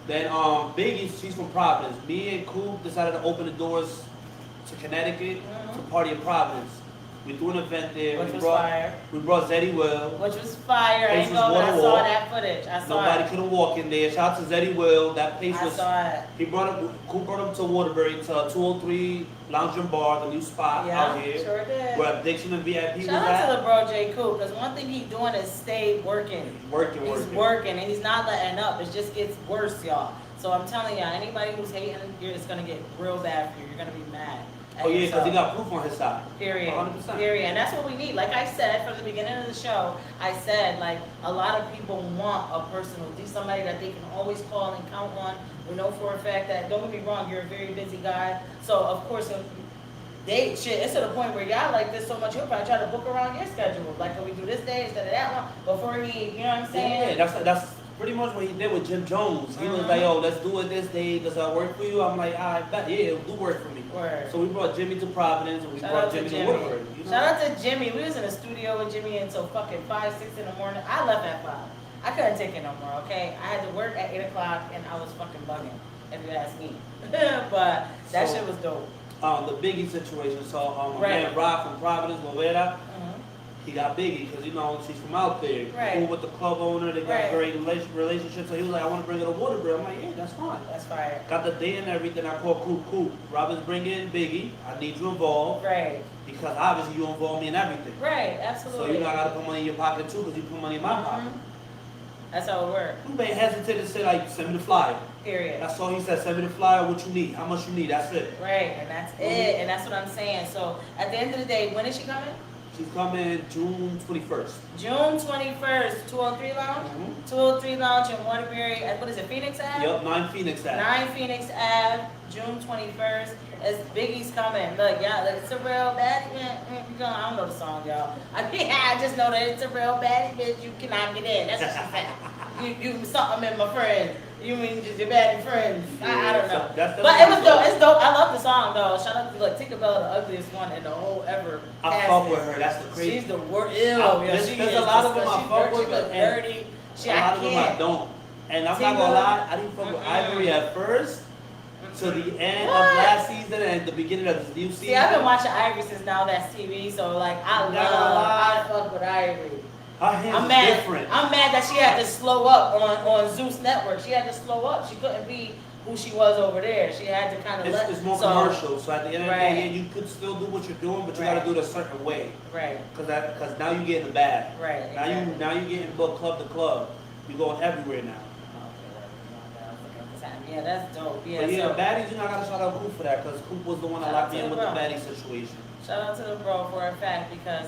Then Biggie, she's from Providence. Me and Cool decided to open the doors to Connecticut to party in Providence. We threw an event there. Which was fire. We brought Zeddy Will. Which was fire. I saw that footage. Nobody couldn't walk in there. Shout out to Zeddy Will. That place was. I saw it. Cool brought him to Waterbury to 203 Lounge and Bar, the new spot out here. Sure did. Where Addiction and VIP was at. Shout out to the bro J. Cool, because one thing he's doing is stay working. He's working, and he's not letting up. It just gets worse, y'all. So I'm telling y'all, anybody who's hating, it's gonna get real bad for you. You're gonna be mad. Oh yeah, because he got proof on his side. Period. 100%. Period. And that's what we need. Like I said from the beginning of the show, I said like a lot of people want a personal, somebody that they can always call and count on. We know for a fact that, don't get me wrong, you're a very busy guy. So of course, it's to the point where y'all like this so much, he'll probably try to book around your schedule. Like, can we do this day instead of that one? Before he, you know what I'm saying? Yeah, that's pretty much what he did with Jim Jones. He was like, yo, let's do it this day. Does that work for you? I'm like, I bet, yeah, it'll do work for me. Word. So we brought Jimmy to Providence, and we brought Jimmy to Woodward. You know? Shout out to Jimmy. We was in the studio with Jimmy until fucking 5, 6 in the morning. I left at 5. I couldn't take it no more, okay? I had to work at 8 o'clock, and I was fucking bugging, if you ask me. But that shit was dope. The Biggie situation. So my man Rob from Providence, Lovera, he got Biggie because, you know, she's from out there. Cool with the club owner. They got a great relationship. So he was like, I want to bring her to Waterbury. I'm like, yeah, that's fine. That's fire. Got the day and everything. I called Cool. Robin's bringing in Biggie. I need you involved. Right. Because obviously you involve me in everything. Right, absolutely. So you know I got to put money in your pocket too because you put money in my pocket. That's how it works. You may hesitate to say, like, send me the flyer. Period. That's all he said. Send me the flyer, what you need, how much you need. That's it. Right, and that's it. And that's what I'm saying. So at the end of the day, when is she coming? She's coming June 21st. June 21st, 203 Lounge? 203 Lounge in Waterbury. What is it, Phoenix Ave? Yep, 9 Phoenix Ave. 9 Phoenix Ave, June 21st. As Biggie's coming. Look, y'all, it's a real baddie bitch. I don't know the song, y'all. I just know that it's a real baddie bitch. You cannot get in. That's what she said. You something in my friends. You mean just your baddie friends. I don't know. But it was dope. It's dope. I love the song, though. Shout out to, look, Tinkerbell, the ugliest one in the whole ever. I fuck with her. That's the crazy. She's the worst. There's a lot of them I fuck with. Dirty. A lot of them I don't. And I'm not gonna lie, I didn't fuck with Ivory at first. To the end of last season and the beginning of this new season. See, I've been watching Ivory since Now That's TV, so like I fuck with Ivory. Her hands are different. I'm mad that she had to slow up on Zeus Network. She had to slow up. She couldn't be who she was over there. She had to kind of It's more commercial. So at the end of the day, you could still do what you're doing, but you got to do it a certain way. Right. Because now you get in the bag. Right. Now you getting booked club to club. You're going everywhere now. Yeah, that's dope. Yeah, but yeah, baddies, you know, I gotta shout out Coop for that because Coop was the one that locked me in with the baddie situation. Shout out to the bro for a fact because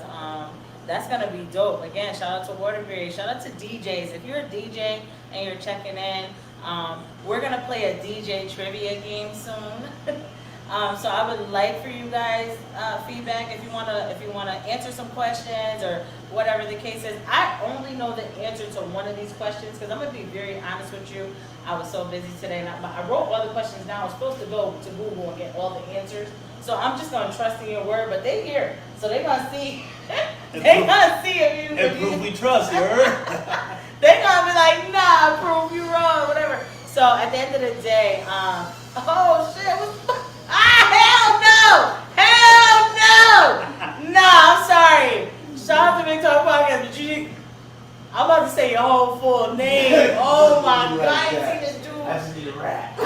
that's gonna be dope. Again, shout out to Waterbury. Shout out to DJs. If you're a DJ and you're checking in, we're gonna play a DJ trivia game soon. So I would like for you guys feedback if you wanna answer some questions or whatever the case is. I only know the answer to one of these questions because I'm gonna be very honest with you. I was so busy today, and I wrote all the questions down. I was supposed to go to Google and get all the answers. So I'm just gonna trust in your word, but they here, so they gonna see. They gonna see if you. Proof we trust, you heard? They gonna be like, nah, prove you wrong, whatever. So at the end of the day, oh shit, hell no, I'm sorry. Shout out to Big Talk Podcast, but I'm about to say your whole full name. Oh my God, I ain't seen this dude. I just need a rap.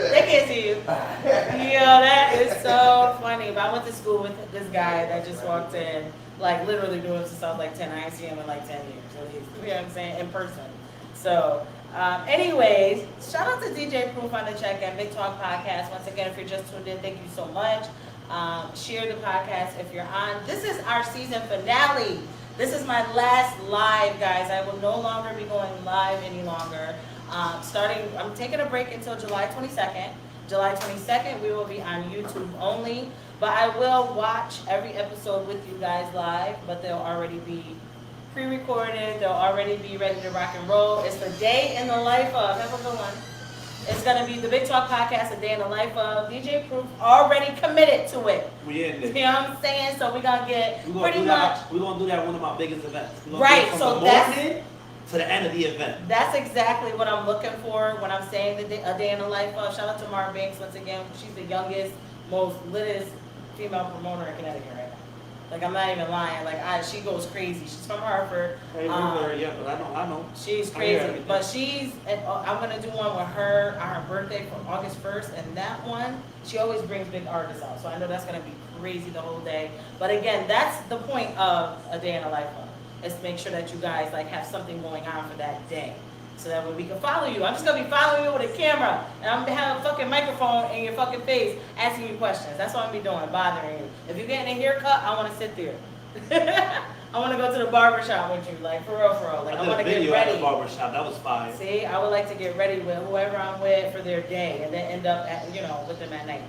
They can't see you. Yo, that is so funny. But I went to school with this guy that just walked in, like literally doing since I was like 10. I ain't seen him in like 10 years. So you know what I'm saying? In person. So, anyways, shout out to DJ Proof on the check-in, Big Talk Podcast. Once again, if you're just tuned in, thank you so much. Share the podcast if you're on. This is our season finale. This is my last live, guys. I will no longer be going live any longer. I'm taking a break until July 22nd. July 22nd, we will be on YouTube only. But I will watch every episode with you guys live, but they'll already be pre-recorded. They'll already be ready to rock and roll. It's the day in the life of, have a good one. It's going to be the Big Talk Podcast, a day in the life of. DJ Proof already committed to it. We in there. You know what I'm saying? So we're going to get We're pretty much. We're going to do that one of my biggest events. Right, so that's to the end of the event. That's exactly what I'm looking for when I'm saying a day in the life of. Shout out to Mara Banks once again. She's the youngest, most littest female promoter in Connecticut right now. Like, I'm not even lying. Like, she goes crazy. She's from Hartford. Yeah, but I know. She's crazy. But I'm going to do one with her on her birthday for August 1st. And that one, she always brings big artists out. So I know that's going to be crazy the whole day. But again, that's the point of a day in the life of. Is to make sure that you guys like have something going on for that day. So that way we can follow you. I'm just going to be following you with a camera. And I'm going to have a fucking microphone in your fucking face asking you questions. That's what I'm going to be doing, bothering you. If you're getting a haircut, I want to sit there. I want to go to the barber shop with you. Like, for real. Like, I want to get ready. At the barber shop. That was fire. See, I would like to get ready with whoever I'm with for their day. And then end up, with them at night.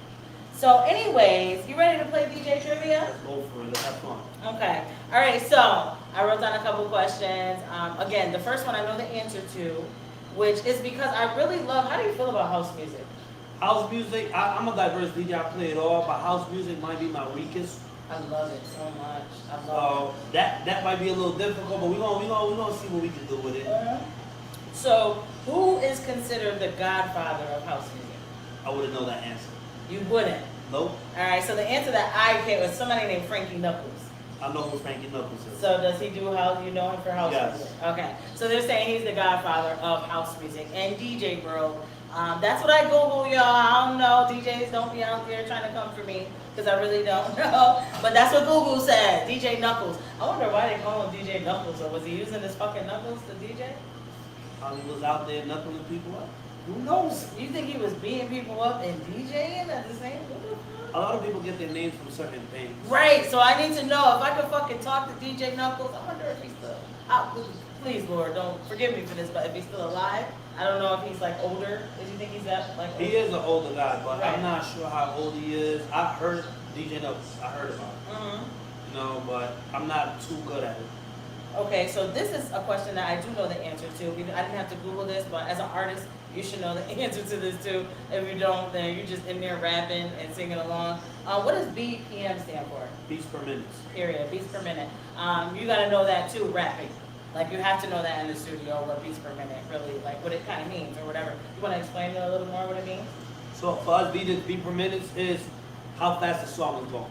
So anyways, you ready to play DJ Trivia? Let's go for it. Let's have fun. Okay. All right, so I wrote down a couple questions. Again, the first one I know the answer to, which is because I really love, how do you feel about house music? House music, I'm a diverse DJ. I play it all, but house music might be my weakest. I love it so much. I love it. That might be a little difficult, but we're gonna see what we can do with it. So, who is considered the godfather of house music? I wouldn't know that answer. You wouldn't? Nope. All right, so the answer that I get was somebody named Frankie Knuckles. I know who Frankie Knuckles is. So does he do house? You know him for house music? Okay. So they're saying he's the godfather of house music and DJ world. That's what I Google, y'all. I don't know. DJs don't be out there trying to come for me because I really don't know. But that's what Google said. DJ Knuckles. I wonder why they call him DJ Knuckles. Or was he using his fucking knuckles to DJ? He was out there knuckling people up. Who knows? You think he was beating people up and DJing at the same time? A lot of people get their names from certain things. Right, so I need to know if I could fucking talk to DJ Knuckles. I wonder if he's still please, Lord, don't forgive me for this, but if he's still alive, I don't know if he's like older. Do you think he's that like older? He is an older guy, but right. I'm not sure how old he is. I heard DJ Knuckles. I heard about him. But I'm not too good at it. Okay, so this is a question that I do know the answer to. I didn't have to Google this, but as an artist, you should know the answer to this too. If you don't, then you're just in there rapping and singing along. What does BPM stand for? Beats per minute. Period. Beats per minute. You gotta know that too, rapping. Like you have to know that in the studio, what beats per minute really, like what it kind of means or whatever. You want to explain it a little more what it means? So for us, beat per minute is how fast the song is going.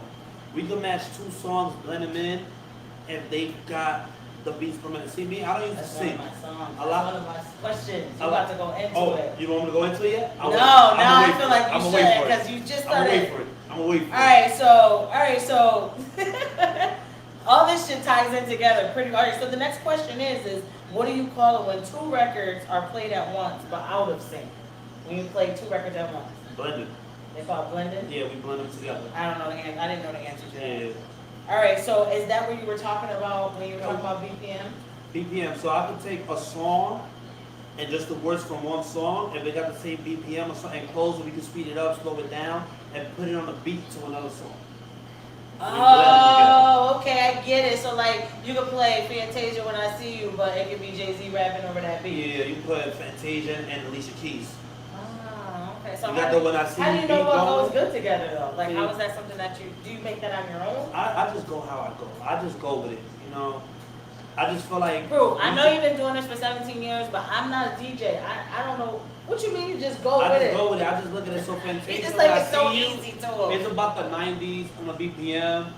We can match two songs, blend them in, if they've got the beats per minute. See me, I don't used to sing. That's one of my questions. You about to go into it. You want me to go into it yet? I feel like you should because you just started. I'm gonna wait for it. All right, so all this shit ties in together pretty hard. So the next question is what do you call it when two records are played at once but out of sync? When you play two records at once? Blended. They call it blended? Yeah, we blend them together. I don't know the answer. I didn't know the answer to that. Yeah. All right, so is that what you were talking about when you were talking about BPM? BPM. So I can take a song and just the words from one song, if they got the same BPM or something close, we can speed it up, slow it down, and put it on a beat to another song. Oh, okay, I get it. So like you could play Fantasia When I See You, but it could be Jay-Z rapping over that beat. Yeah, you put Fantasia and Alicia Keys. Oh, okay. So how do you know what goes good together though? Like how is that something that do you make that on your own? I just go how I go. I just go with it, you know. I just feel like... Bro, I know you've been doing this for 17 years, but I'm not a DJ. I don't know. What you mean you just go with it? I just go with it. I just look at it so fantastic. It's just like it's so easy to. It's about the 90s on the BPM.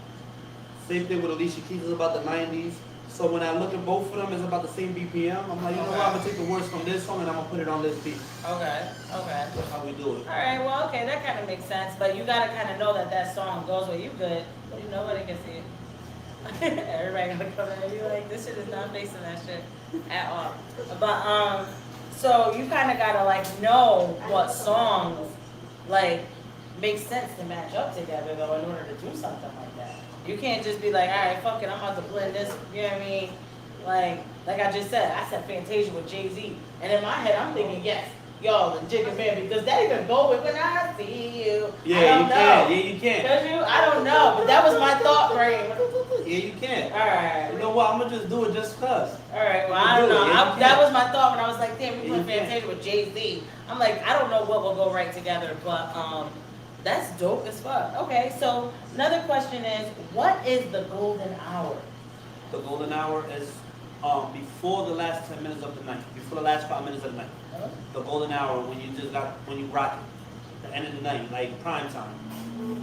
Same thing with Alicia Keys is about the 90s. So when I look at both of them, it's about the same BPM. I'm like, you know what? I'm going to take the words from this song and I'm going to put it on this beat. Okay. That's how we do it. All right, well, okay, that kind of makes sense. But you got to kind of know that song goes where you good. Nobody can see it. Everybody gonna come in and be like, this shit is not facing that shit at all. But so you kind of gotta like know what songs like makes sense to match up together though in order to do something like that. You can't just be like, all right, fuck it, I'm about to blend this, you know what I mean? Like I just said, I said Fantasia with Jay-Z. And in my head, I'm thinking, yes, y'all, the Jigga Man, because that even go with when I see you. Yeah, you can. Yeah, you can. Does you? I don't know, but that was my thought frame. Yeah, you can. All right. You know what? I'm gonna just do it just cause. All right. Well, I don't know. Yeah, That was my thought when I was like, damn, we Yeah, put Fantasia with Jay-Z. I'm like, I don't know what will go right together, but that's dope as fuck. Okay, so another question is, what is the golden hour? The golden hour is before the last 10 minutes of the night, before the last 5 minutes of the night. Huh? The golden hour when you rock it, the end of the night, like prime time.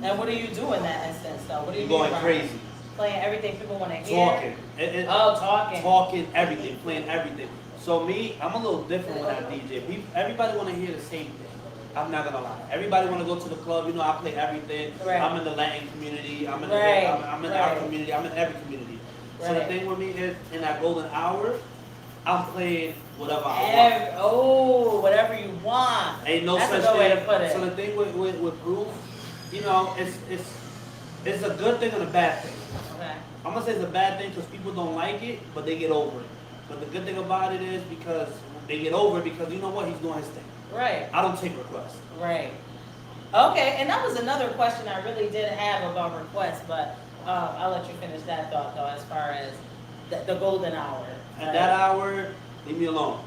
And what do you do in that instance, though? What do you You're going do? crazy. Playing everything people want to hear? Talking. Talking. Talking, everything, playing everything. So me, I'm a little different when I DJ. Everybody want to hear the same thing. I'm not gonna lie. Everybody want to go to the club. You know, I play everything. Right. I'm in the Latin community. I'm in Right. I'm in Right. our community. I'm in every community. So the Right. thing with me is, in that golden hour, I'm playing whatever I want. Oh, whatever you want. Ain't no That's such a good way thing. to put it. So the thing with proof, you know, it's a good thing and a bad thing. Okay. I'm gonna say it's a bad thing because people don't like it, but they get over it. But the good thing about it is because they get over it because you know what, he's doing his thing. Right. I don't take requests. Right. Okay, and that was another question I really did have about requests, but I'll let you finish that thought though, as far as the golden hour. At that hour, leave me alone.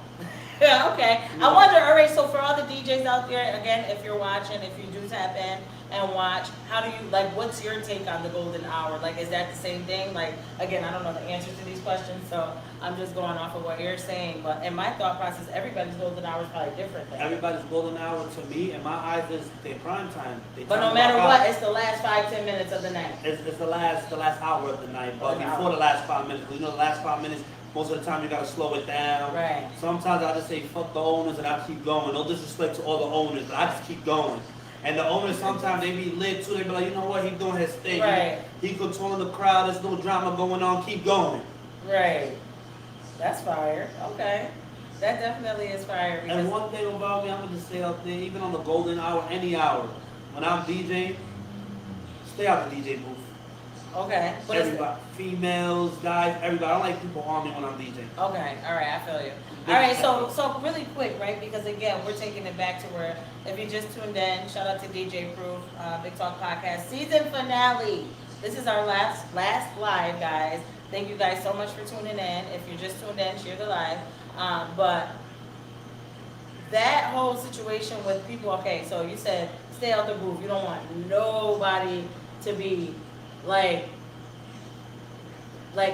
Yeah, okay. I wonder, all right, so for all the DJs out there, again, if you're watching, if you do tap in and watch, how do you, like, what's your take on the golden hour? Like, is that the same thing? Like, again, I don't know the answer to these questions, so I'm just going off of what you're saying. But in my thought process, everybody's golden hour is probably different. Everybody's golden hour to me, in my eyes, is their prime time. But no matter what, it's the last 5-10 minutes of the night. It's the last hour of the night, but before the last 5 minutes, because you know the last 5 minutes, most of the time you gotta slow it down. Right. Sometimes I just say fuck the owners and I keep going. No disrespect to all the owners, but I just keep going. And the owners sometimes they be lit too. They be like, you know what, he doing his thing. Right. He controlling the crowd. There's no drama going on. Keep going. Right. That's fire. Okay. That definitely is fire. And one thing about me, I'm gonna just stay out there, even on the golden hour, any hour. When I'm DJing, stay out the DJ booth. Okay. What is it? Everybody, females, guys, everybody. I don't like people harm me when I'm DJing. Okay, all right, I feel you. All right, so really quick, right? Because again, we're taking it back to where, if you just tuned in, shout out to DJ Proof, Big Talk Podcast season finale. This is our last live, guys. Thank you guys so much for tuning in. If you're just tuned in, share the live. But that whole situation with people, okay, so you said stay out the booth. You don't want nobody to be like,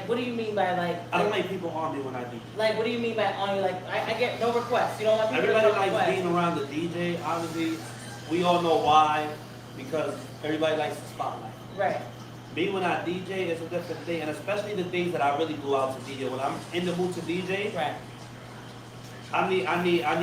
what do you mean by like? I don't like people harm me when I DJ. Like, what do you mean by on you? Like, I get no requests. You don't want people Everybody to likes requests. being around the DJ. Obviously, we all know why. Because everybody likes the spotlight. Right. Me, when I DJ, it's a different thing. And especially the days that I really go out to DJ. When I'm in the mood to DJ, Right. I need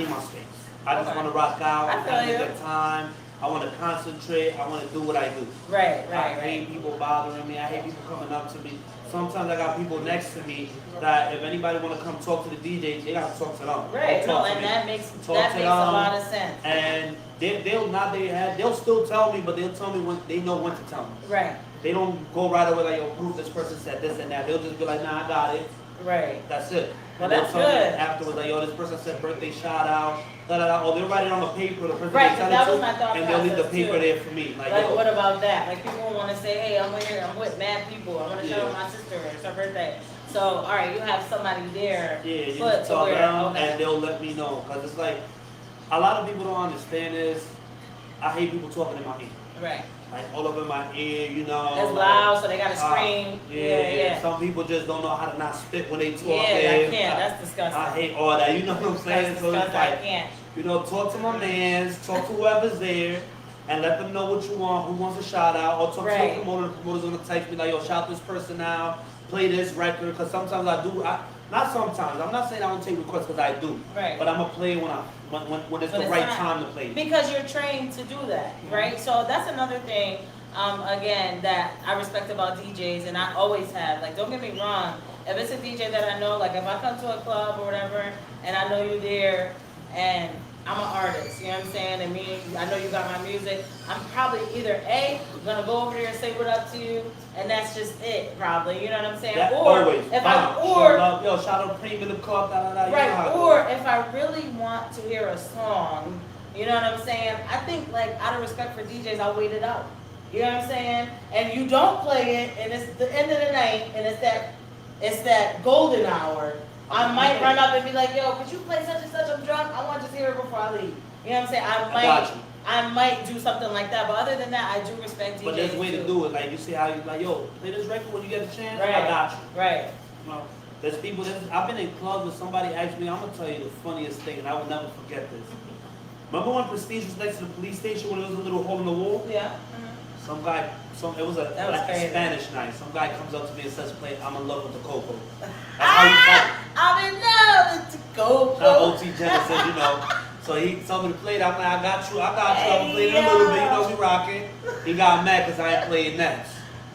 my space. I just Okay. want to rock out. I feel have a you. good time. I want to concentrate. I want to do what I do. Right. I hate people bothering me. I hate people coming up to me. Sometimes I got people next to me that if anybody want to come talk to the DJ, they got to talk to them. Right. Don't No, talk to and me. that makes Talk a to them. lot of sense. And they'll nod their head. They'll still tell me, but they'll tell me when they know when to tell me. Right. They don't go right away like, yo, proof this person said this and that. They'll just be like, nah, I got it. Right. That's it. Well, And they'll that's tell me good. afterwards, like, yo, this person said birthday shout out, da da da. Or they'll write it on the paper, the person Right, they 'cause sent that it was to, my thought and they'll leave the process, paper too. there for me. Like, Like, yo, what about that? Like, people want to say, hey, I'm here, I'm with mad people. I want to shout Yeah. out my sister. It's her birthday. So, all right, you have somebody there. yeah, you put just to talk where, down okay. and they'll let me know. Because it's like, a lot of people don't understand this. I hate people talking in my ear. Right. Like, all over my ear, you know. It's like, loud, so they got to scream. Yeah. Some people just don't know how to not spit when they talk. Yeah, I can't. That's disgusting. I hate all that. You know what I'm saying? That's So it's disgusting. I like, can't. you know, talk to my mans, talk to whoever's there, and let them know what you want, who wants a shout out, or talk Right. to the promoter. The promoter's gonna text me like, yo, shout this person out, play this record, because sometimes I do. Not sometimes. I'm not saying I don't take requests because I do. Right. But I'm gonna play when it's the right time to play. Because you're trained to do that, right? So that's another thing, again, that I respect about DJs, and I always have. Like, don't get me wrong. If it's a DJ that I know, like if I come to a club or whatever, and I know you're there, and I'm an artist, you know what I'm saying? And me, I know you got my music. I'm probably either A, gonna go over there and say what up to you, and that's just it, probably. You know what I'm saying? That or always. if I or yo, shout out Preem in the club, right. Or if I really want to hear a song, you know what I'm saying? I think like out of respect for DJs, I'll wait it out. You know what I'm saying? And you don't play it, and it's the end of the night, and it's that golden hour. I might run up and be like, yo, could you play such and such? I'm drunk. I want to just hear it before I leave. You know what I'm saying? I might do something like that. But other than that, I do respect DJs. But there's a way to do it. Like, you see how you, like, yo, play this record when you get a chance? Right. I got you. Right. You know, there's people, I've been in clubs where somebody asked me, I'm going to tell you the funniest thing, and I will never forget this. Remember when Prestige was next to the police station when there was a little hole in the wall? Yeah. Some guy, it was a Spanish night. Some guy comes up to me and says, I'm in love with the coco. That's how he felt. I'm in love with the coco. Now OT Jenna said, you know. So he told me to play it. I'm like, I got you. I'm playing a little bit. You know, we rocking. He got mad because I ain't playing next.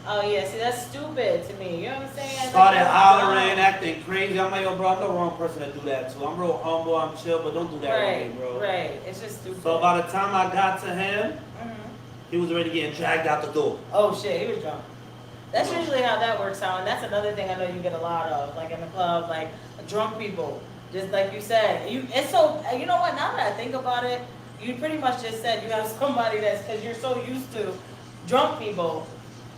Oh yeah, see that's stupid to me. You know what I'm saying? Started hollering, acting crazy. I'm like, yo, bro, I'm the wrong person to do that to. I'm real humble, I'm chill, but don't do that with me, bro. Right, it's just stupid. So by the time I got to him, he was already getting dragged out the door. Oh shit, he was drunk. That's usually how that works out, and that's another thing I know you get a lot of, like in the club, like drunk people. Just like you said, it's so. You know what? Now that I think about it, you pretty much just said you have somebody that's because you're so used to drunk people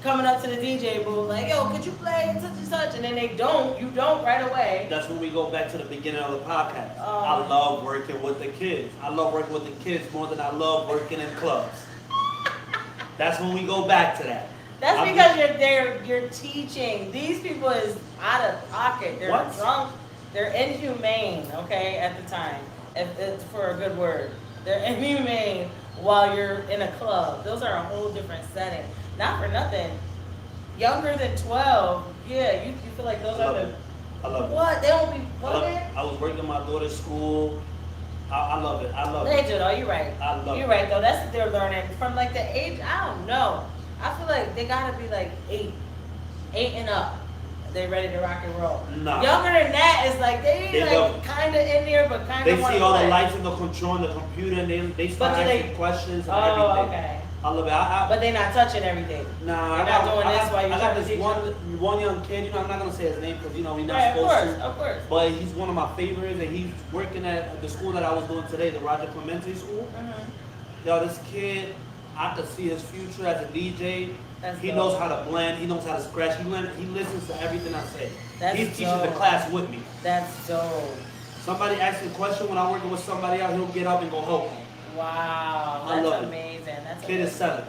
coming up to the DJ booth like, yo, could you play such and such, and then you don't right away. That's when we go back to the beginning of the podcast. I love working with the kids. I love working with the kids more than I love working in clubs. That's when we go back to that. That's because you're teaching. These people is out of pocket. They're drunk. They're inhumane, okay, at the time. If it's for a good word. They're inhumane while you're in a club. Those are a whole different setting. Not for nothing. Younger than 12, yeah, you feel like those are the... I love it. What? They don't be... What? I was working at my daughter's school. I love it. I love they it. do, though. You're right. I love it. You're right, though. That's what they're learning. From, like, the age... I don't know. I feel like they gotta be, like, 8 and up. They ready to rock and roll. Nah. Younger than that is like they like kind of in there, but kind of. They see all the lights in the control on the computer, and they start asking questions and everything. Oh, okay. I love it. But they're not touching everything. Nah, they're not doing this while you're I got trying this to one young kid. You know, I'm not gonna say his name because you know we're not supposed to. Of course. But he's one of my favorites, and he's working at the school that I was doing today, the Roger Clemente School. Yo, this kid, I could see his future as a DJ. He knows how to blend. He knows how to scratch. He listens to everything I say. He's teaching the class with me. That's dope. Somebody asks a question when I'm working with somebody else, he'll get up and go help me. Wow, that's amazing. That's kid is 7.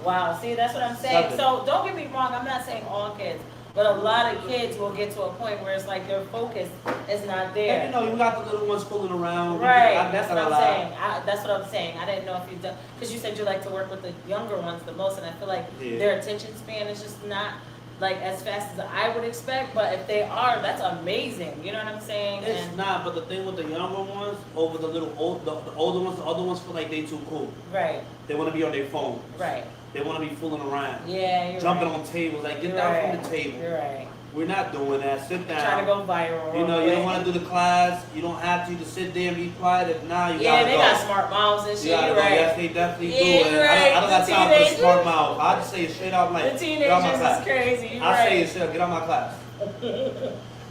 Wow, see, that's what I'm saying. 7. So don't get me wrong. I'm not saying all kids, but a lot of kids will get to a point where it's like their focus is not there. And you know, you got the little ones fooling around. Right, that's what I'm saying. That's what I'm saying. I didn't know if you've done, because you said you like to work with the younger ones the most, and I feel like their attention span is just not like as fast as I would expect. But if they are, that's amazing. You know what I'm saying? It's not, but the thing with the younger ones, over the little the older ones, the other ones feel like they too cool. Right. They want to be on their phone. Right. They want to be fooling around. Yeah, you're jumping right. on tables, like get down from the table. You're right. We're not doing that. Sit down. Trying to go viral. You know, you don't want to do the class. You don't have to. You just sit there and be quiet. If not, you gotta go. Yeah, they got smart mouths and shit. You're right. Yes, they definitely do. You're right. I don't got time for a smart mouth. I just say it straight out like, the teenagers is crazy. You're I say it straight out, get out my class.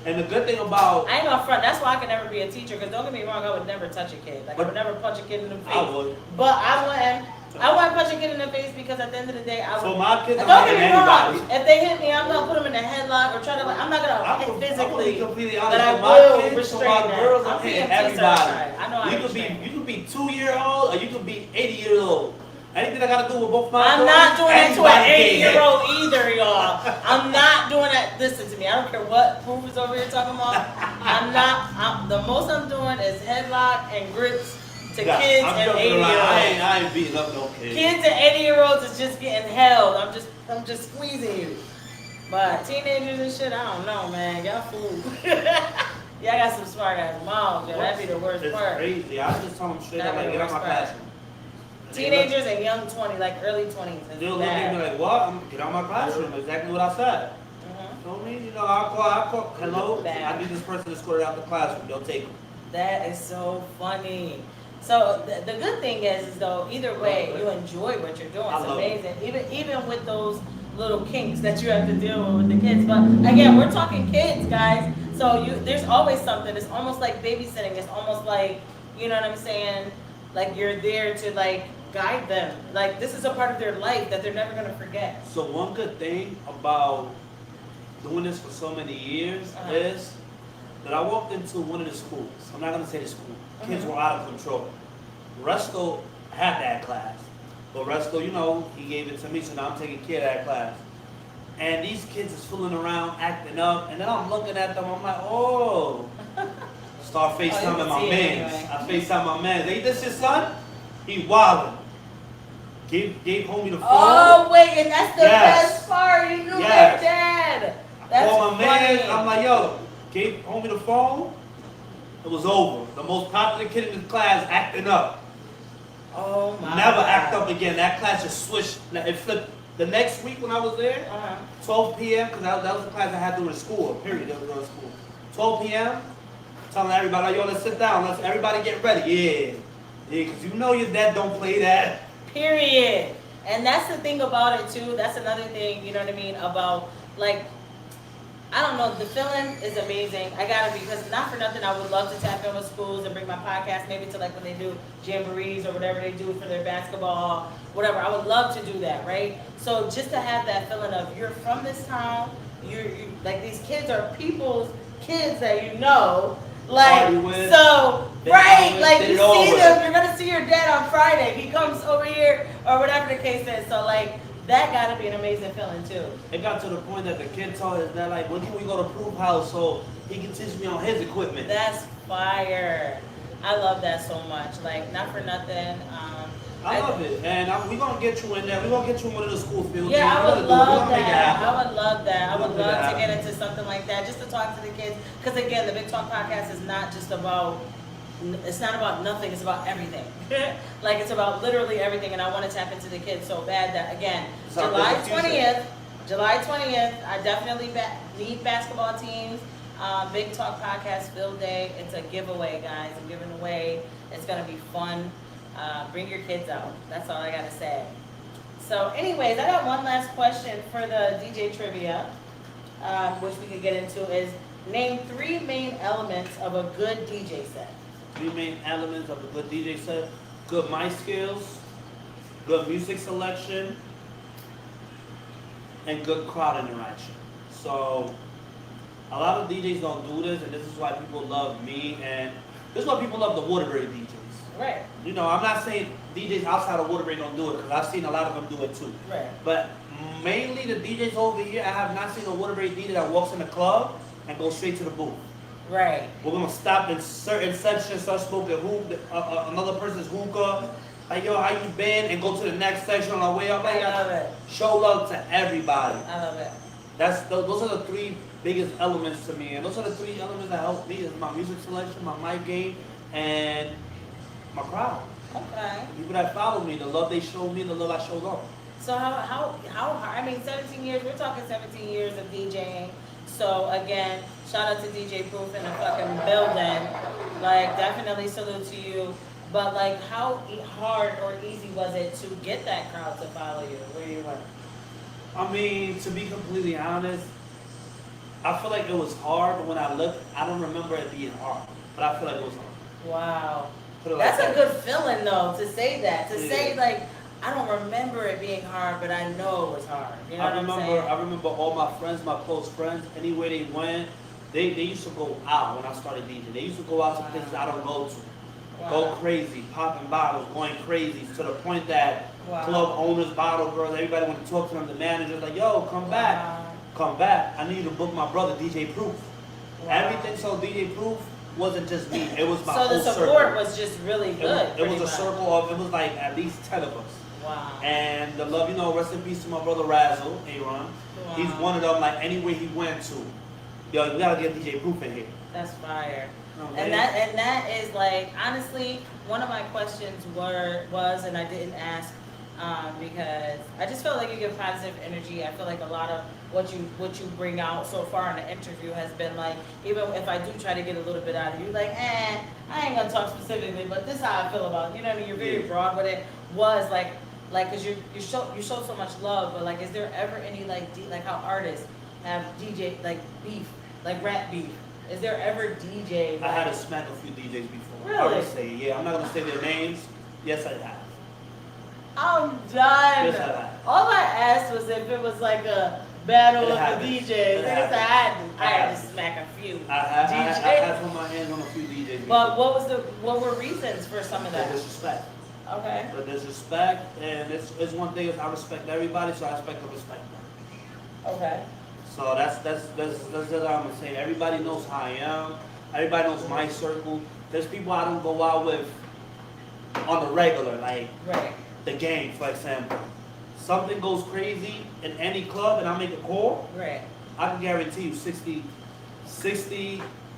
And the good thing about... I ain't gonna front. That's why I can never be a teacher. Because don't get me wrong, I would never touch a kid. Like, I would never punch a kid in the face. I would. But I wouldn't punch a kid in the face because at the end of the day, I would. So my kids don't are get me wrong. If they hit me, I'm gonna put them in a headlock or try to. I'm not gonna hit physically. I'm completely honest. But I will will restrain them. Girls, I'm hitting everybody. I know I you could be 2-year-old or you could be 80 years old. Anything I gotta do with both my I'm not doing that to an 80-year-old either, y'all. I'm not doing that. Listen to me. I don't care what Proof is over here talking about. The most I'm doing is headlock and grips to kids and 80-year-olds. I ain't beating up no kids. Kids and 80-year-olds is just getting held. I'm just squeezing you. But teenagers and shit, I don't know, man. Y'all fools. Y'all got some smart ass moms, yo. That'd be the worst part. It's crazy. I just tell them straight up, like, get out my classroom. Teenagers and young 20, like early 20s. They'll look at me like, what? Get out my classroom. Exactly what I said. So me, you know, I'll call, hello, I need this person to escort out the classroom. They'll take them. That is so funny. So the good thing is though, either way, you enjoy what you're doing. It's amazing. Even with those little kinks that you have to deal with the kids. But again, we're talking kids, guys. So there's always something. It's almost like babysitting. It's almost like, you know what I'm saying? Like you're there to like guide them. Like this is a part of their life that they're never gonna forget. So one good thing about doing this for so many years is that I walked into one of the schools. I'm not gonna say the school. Kids were out of control. Resto had that class. But Resto, you know, he gave it to me, so now I'm taking care of that class. And these kids is fooling around, acting up, and then I'm looking at them, I'm like, oh. Start FaceTiming my mans. Anyway. I FaceTime my mans. Ain't this your son? He wildin'. Gave homie the phone. Oh, wait, and that's the best part. You knew their dad. That's call my funny. man, I'm like, yo, gave homie the phone. It was over. The most popular kid in the class acting up. Oh my Never God. act up again. That class just switched. It flipped. The next week when I was there, 12 p.m., because that was the class I had to do in school, period. That was in school. 12 p.m., telling everybody, yo, let's sit down. Let's everybody get ready. Yeah, because you know your dad don't play that. Period. And that's the thing about it, too. That's another thing, you know what I mean, about, like, I don't know, the feeling is amazing. I got to, because not for nothing, I would love to tap in with schools and bring my podcast maybe to like when they do jamborees or whatever they do for their basketball, whatever. I would love to do that, right? So just to have that feeling of you're from this town, you like these kids are people's kids that you know. Like, so, right, like you see them, you're going to see your dad on Friday. He comes over here or whatever the case is. So like, that got to be an amazing feeling too. It got to the point that the kid told us that like, when can we go to Proof House so he can teach me on his equipment? That's fire. I love that so much. Like, not for nothing. I love it, and we're gonna get you in there. We're gonna get you in one of the school fields. Yeah, I would love that. I would love that. I would love to get into something like that, just to talk to the kids. Because again, the Big Talk Podcast is not just about. It's not about nothing. It's about everything. Like it's about literally everything, and I want to tap into the kids so bad that again, July 20th. I definitely need basketball teams. Big Talk Podcast Field Day. It's a giveaway, guys. I'm giving away. It's gonna be fun. Bring your kids out. That's all I gotta say. So, anyways, I got one last question for the DJ trivia, which we could get into. Is name 3 main elements of a good DJ set. 3 main elements of a good DJ set: good mic skills, good music selection, and good crowd interaction. So, a lot of DJs don't do this, and this is why people love me, and this is why people love the Waterbury DJs. Right. You know, I'm not saying DJs outside of Waterbury don't do it, because I've seen a lot of them do it too. Right. But mainly the DJs over here, I have not seen a Waterbury DJ that walks in the club and goes straight to the booth. Right. We're gonna stop in certain sections, start smoking another person's hookah. Like, yo, how you been? And go to the next section on our way up. Like, I love it. Show love to everybody. I love it. Those are the 3 biggest elements to me, and those are the 3 elements that help me: is my music selection, my mic game, and my crowd. Okay. People that follow me, the love they show me, the love I show them. So how hard? I mean, 17 years. We're talking 17 years of DJing. So again, shout out to DJ Proof in the fucking building. Like, definitely salute to you. But like, how hard or easy was it to get that crowd to follow you where you went? I mean, to be completely honest, I feel like it was hard, but when I looked, I don't remember it being hard. But I feel like it was hard. Wow. That's a good feeling though, to say that. To say like, I don't remember it being hard, but I know it was hard. You know what I'm saying? I remember all my friends, my close friends, anywhere they went, they used to go out when I started DJing. They used to go out to places I don't go to. Wow. Go crazy, popping bottles, going crazy, to the point that club owners, bottle girls, everybody wanted to talk to them. The manager's like, yo, come back. Come back. I need you to book my brother, DJ Proof. Everything, so DJ Proof wasn't just me. It was my whole circle. So the support was just really good. It was a circle of, it was like at least 10 of us. Wow. And the love, you know, rest in peace to my brother Razzle, Aaron. Wow. He's one of them, like anywhere he went to, yo, you gotta get DJ Proof in here. That's fire. Okay. And that is like, honestly, one of my questions was, and I didn't ask, because I just felt like you give positive energy. I feel like a lot of what you bring out so far in the interview has been like, even if I do try to get a little bit out of you, like, I ain't gonna talk specifically, but this is how I feel about it. You know what I mean? You're very broad with it. Was like, cause you show so much love, but like, is there ever any like how artists have DJ like beef, like rap beef? Is there ever DJ? I had to smack a few DJs before. Really? I would say, yeah. I'm not gonna say their names. Yes, I have. I'm done. Yes, I have. All I asked was if it was like a battle of the DJs. I had to smack a few I had put my hands on a few DJs before. But what were reasons for some of that? The disrespect. Okay. The disrespect, and it's one thing is I respect everybody, so I expect to respect them. Okay. So that's what I'm gonna say. Everybody knows how I am. Everybody knows my circle. There's people I don't go out with on the regular, like the gang, for example. Something goes crazy in any club and I make a call, right. I can guarantee you 60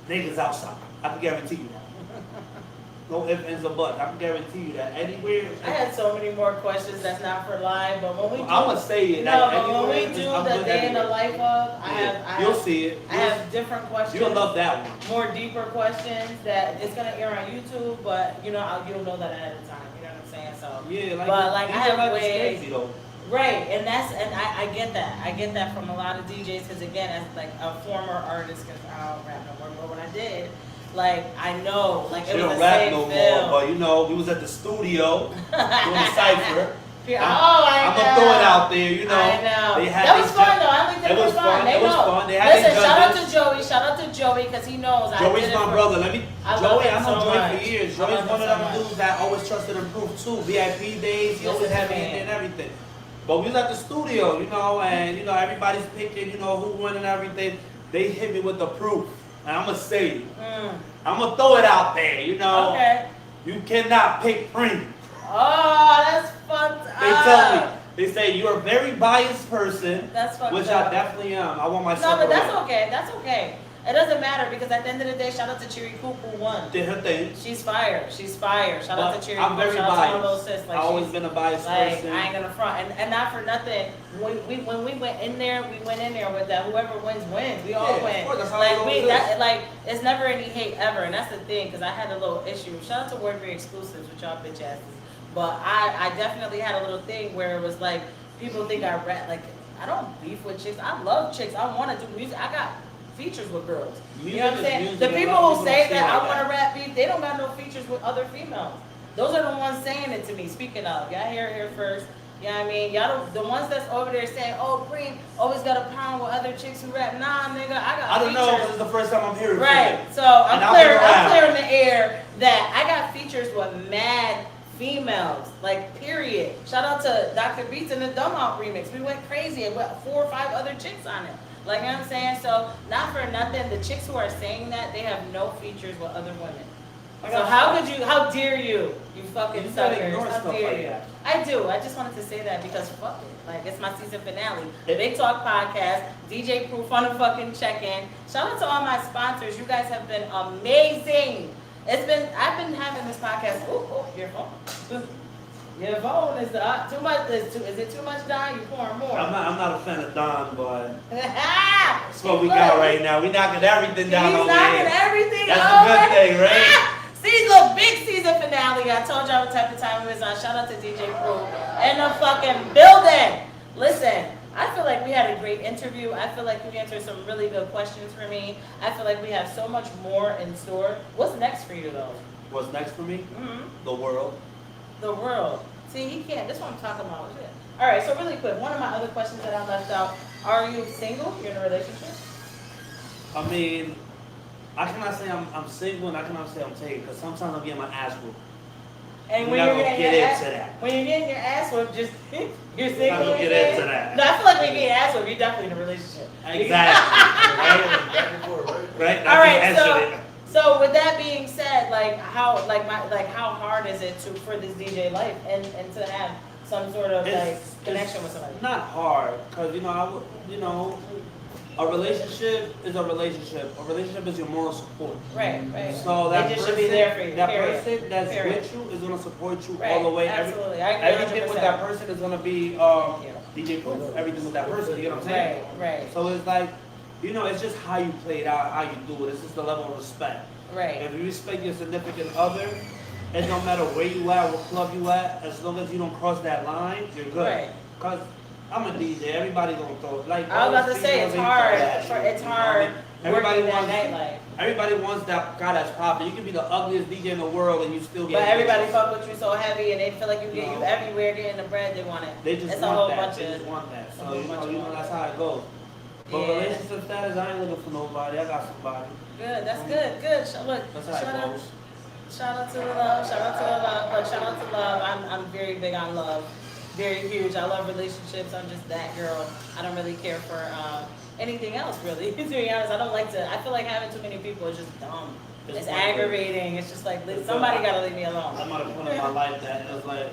niggas outside. I can guarantee you that. No ifs, ands, or buts. I can guarantee you that anywhere. I had so many more questions that's not for live, but when we do, I'm gonna say it. No, but when we do the day in the life of, you'll see it. I have different questions. You'll love that one. More deeper questions that it's gonna air on YouTube, but you'll know that ahead of time. You know what I'm saying? So yeah, but I have ways. Crazy, though. Right, and I get that. I get that from a lot of DJs because again, as like a former artist, because I don't rap no more, but when I did, like I know, like it was the same no feel. More, but we was at the studio doing the cipher. I'm gonna throw it out there, I know. They had that was fun though. I think that was fun. It was fun. They had Listen, shout out to Joey because he knows. Joey's my brother. I know Joey for years. Joey's one of them dudes that I always trusted and proved too. VIP days, he always had me in and everything. But we was at the studio, and everybody's picking, who won and everything. They hit me with the proof, and I'm gonna say it. I'm gonna throw it out there, Okay. You cannot pick Prince. Oh, that's fucked up. They tell me. They say you're a very biased person. That's fucked which up. I definitely am. I want myself. No, but that's okay. That's okay. It doesn't matter because at the end of the day, shout out to Cherry Coop who won. Did her thing. She's fire. Shout out to Cherry Coop. I'm very shout biased. out to my little sis. I've always been a biased person. I ain't gonna front. And not for nothing. When we went in there, with that. Whoever wins, wins. We all win. It's never any hate ever, and that's the thing. Because I had a little issue. Shout out to Wordbury Exclusives with y'all bitch asses. But I definitely had a little thing where it was like people think I rap. Like I don't beef with chicks. I love chicks. I want to do music. I got features with girls. You know what I'm saying? The people who say that I want to rap beef, they don't got no features with other females. Those are the ones saying it to me. Speaking of, y'all hear it here first. You know what I mean? Y'all the ones that's over there saying, "Oh, Breen always got a pound with other chicks who rap." Nah, nigga, I got. I don't features. know. This is the first time I'm hearing. Right. So I'm clear in the air that I got features with mad females, like period. Shout out to Dr. Beats and the Dumb Out remix. We went crazy with 4 or 5 other chicks on it. Like, you know what I'm saying? So, not for nothing, the chicks who are saying that, they have no features with other women. So how dare you fucking suckers, how dare you? I do, I just wanted to say that because fuck it. Like, it's my season finale. Big Talk Podcast, DJ Proof on the fucking check-in. Shout out to all my sponsors. You guys have been amazing. I've been having this podcast. Your phone. Your phone is too much. Is it too much, Don? You pouring more. I'm not a fan of Don, but that's what we got right now. We knocking everything down over here. He's knocking everything over. That's a good thing, right? See, look, big season finale. I told y'all what type of time it was on. Shout out to DJ Proof in the fucking building. Listen, I feel like we had a great interview. I feel like we answered some really good questions for me. I feel like we have so much more in store. What's next for you, though? What's next for me? Mm-hmm. The world. The world. See, he can't. This is what I'm talking about. Shit. All right, so really quick, one of my other questions that I left out. Are you single? You're in a relationship? I mean, I cannot say I'm single and I cannot say I'm taken because sometimes I'm getting my ass whooped. And when you're getting your ass whooped, just you're single. I'm gonna get into that. No, I feel like when you get your ass whooped, you're definitely in a relationship. Exactly. right. All right. So with that being said, how hard is it for this DJ life and to have some sort of connection with somebody? Not hard, cause a relationship is a relationship. A relationship is your moral support. Right. So that person should be there for you. That person that's with you is gonna support you all the way. Absolutely. Everything with that person is gonna be DJ Proof, everything with that person. You know what I'm saying? Right. So it's like, you know, it's just how you play it out, how you do it. It's just the level of respect. Right. If you respect your significant other, it don't matter where you at, what club you at, as long as you don't cross that line, you're good. Right. Cause I'm a DJ. Everybody gonna throw like. I was about to say it's hard. It's hard. Everybody working wants that nightlife. Everybody wants that guy that's popping. You can be the ugliest DJ in the world and you still get. But everybody fuck with you so heavy and they feel like you get you everywhere getting the bread they want it. They just it's want a whole that. bunch They of, just want that. So you know that's how it goes. But relationship status, I ain't looking for nobody. I got somebody. Good. That's good. Good. Look. That's how it goes. Shout out to the love. Shout out to the love. Look, shout out to love. I'm very big on love. Very huge. I love relationships. I'm just that girl. I don't really care for anything else, really. To be honest, I don't like to. I feel like having too many people is just dumb. It's aggravating. It's just like somebody gotta leave me alone. I'm at a point in my life that it's like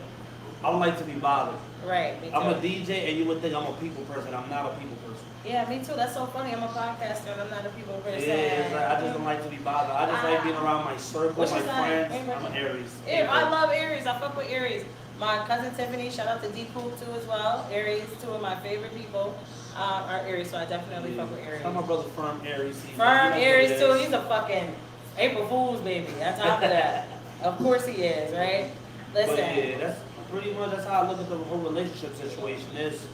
I don't like to be bothered. Right. I'm a DJ, and you would think I'm a people person. I'm not a people person. Yeah, me too. That's so funny. I'm a podcaster, and I'm not a people person. Yeah, it's like, I just don't like to be bothered. I just like being around my circle, my friends. I'm an Aries. I love Aries. I fuck with Aries. My cousin Tiffany, shout out to D Poop too as well. Aries, two of my favorite people are Aries, so I definitely fuck with Aries. I'm my brother Firm Aries. Firm Aries too. He's a fucking April Fool's baby. On top of that, of course he is, right? Listen. But yeah, that's pretty much how I look at the whole relationship situation. Is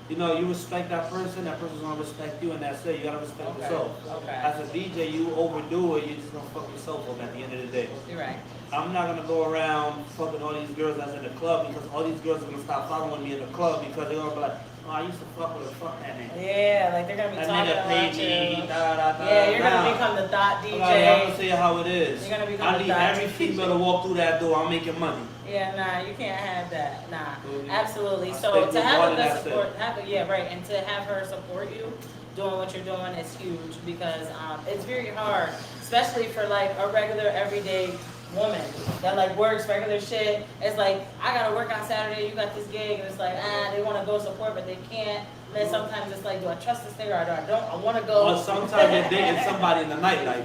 you know, you respect that person's gonna respect you, and that's it. You gotta respect yourself. Okay. As a DJ, you overdo it, you're just gonna fuck yourself up at the end of the day. You're right. I'm not gonna go around fucking all these girls that's in the club because all these girls are gonna stop following me in the club because they're gonna be like, oh, I used to fuck with her, fuck that nigga. Yeah, like they're gonna be That talking nigga about paid you. me, Yeah, you're gonna become the thought DJ. I'm gonna say how it is. You're gonna become I the need thought every DJ. female to walk through that door. I'm making money. Yeah, nah, you can't have that. Nah, Mhm. absolutely. I So think to the have water, a good that's support, it. yeah, right, and to have her support you doing what you're doing is huge because it's very hard, especially for like a regular everyday woman that like works regular shit. It's like I gotta work on Saturday, you got this gig, and it's like they want to go support but they can't. And then sometimes it's like, do I trust this nigga or do I don't? I want to go. Or sometimes you're dating somebody in the nightlife.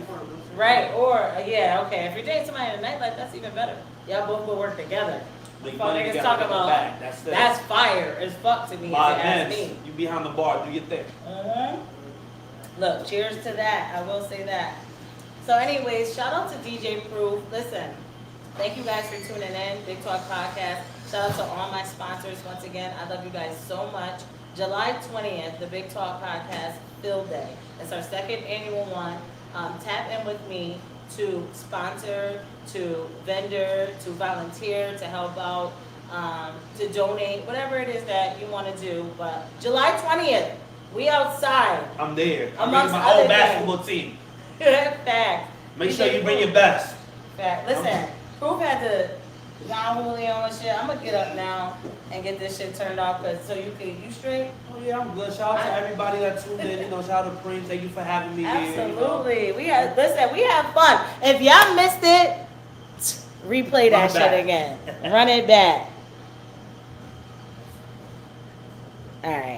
Right, or yeah, okay. If you're dating somebody in the nightlife, that's even better. Y'all both will work together. Make Fuck money niggas together, talk get about back. That's it. that's fire as fuck to me. If you By ask then, me. you behind the bar, do your thing. Look, cheers to that. I will say that. So, anyways, shout out to DJ Proof. Listen, thank you guys for tuning in. Big Talk Podcast. Shout out to all my sponsors. Once again, I love you guys so much. July 20th, the Big Talk Podcast Field Day. It's our second annual one. Tap in with me to sponsor, to vendor, to volunteer, to help out, to donate, whatever it is that you want to do. But July 20th, we outside. I'm there. I'm Amongst bringing my other own basketball team. Fact. Make sure you bring your best. Fact. Listen, Proof had to John Julio and shit. I'm gonna get up now and get this shit turned off, cause so you straight. Oh yeah, I'm good. Shout out to everybody that tuned in. You know, shout out to Prince. Thank you for having me here. Absolutely. You know. We had fun. If y'all missed it, replay that shit again. Run it back. All right.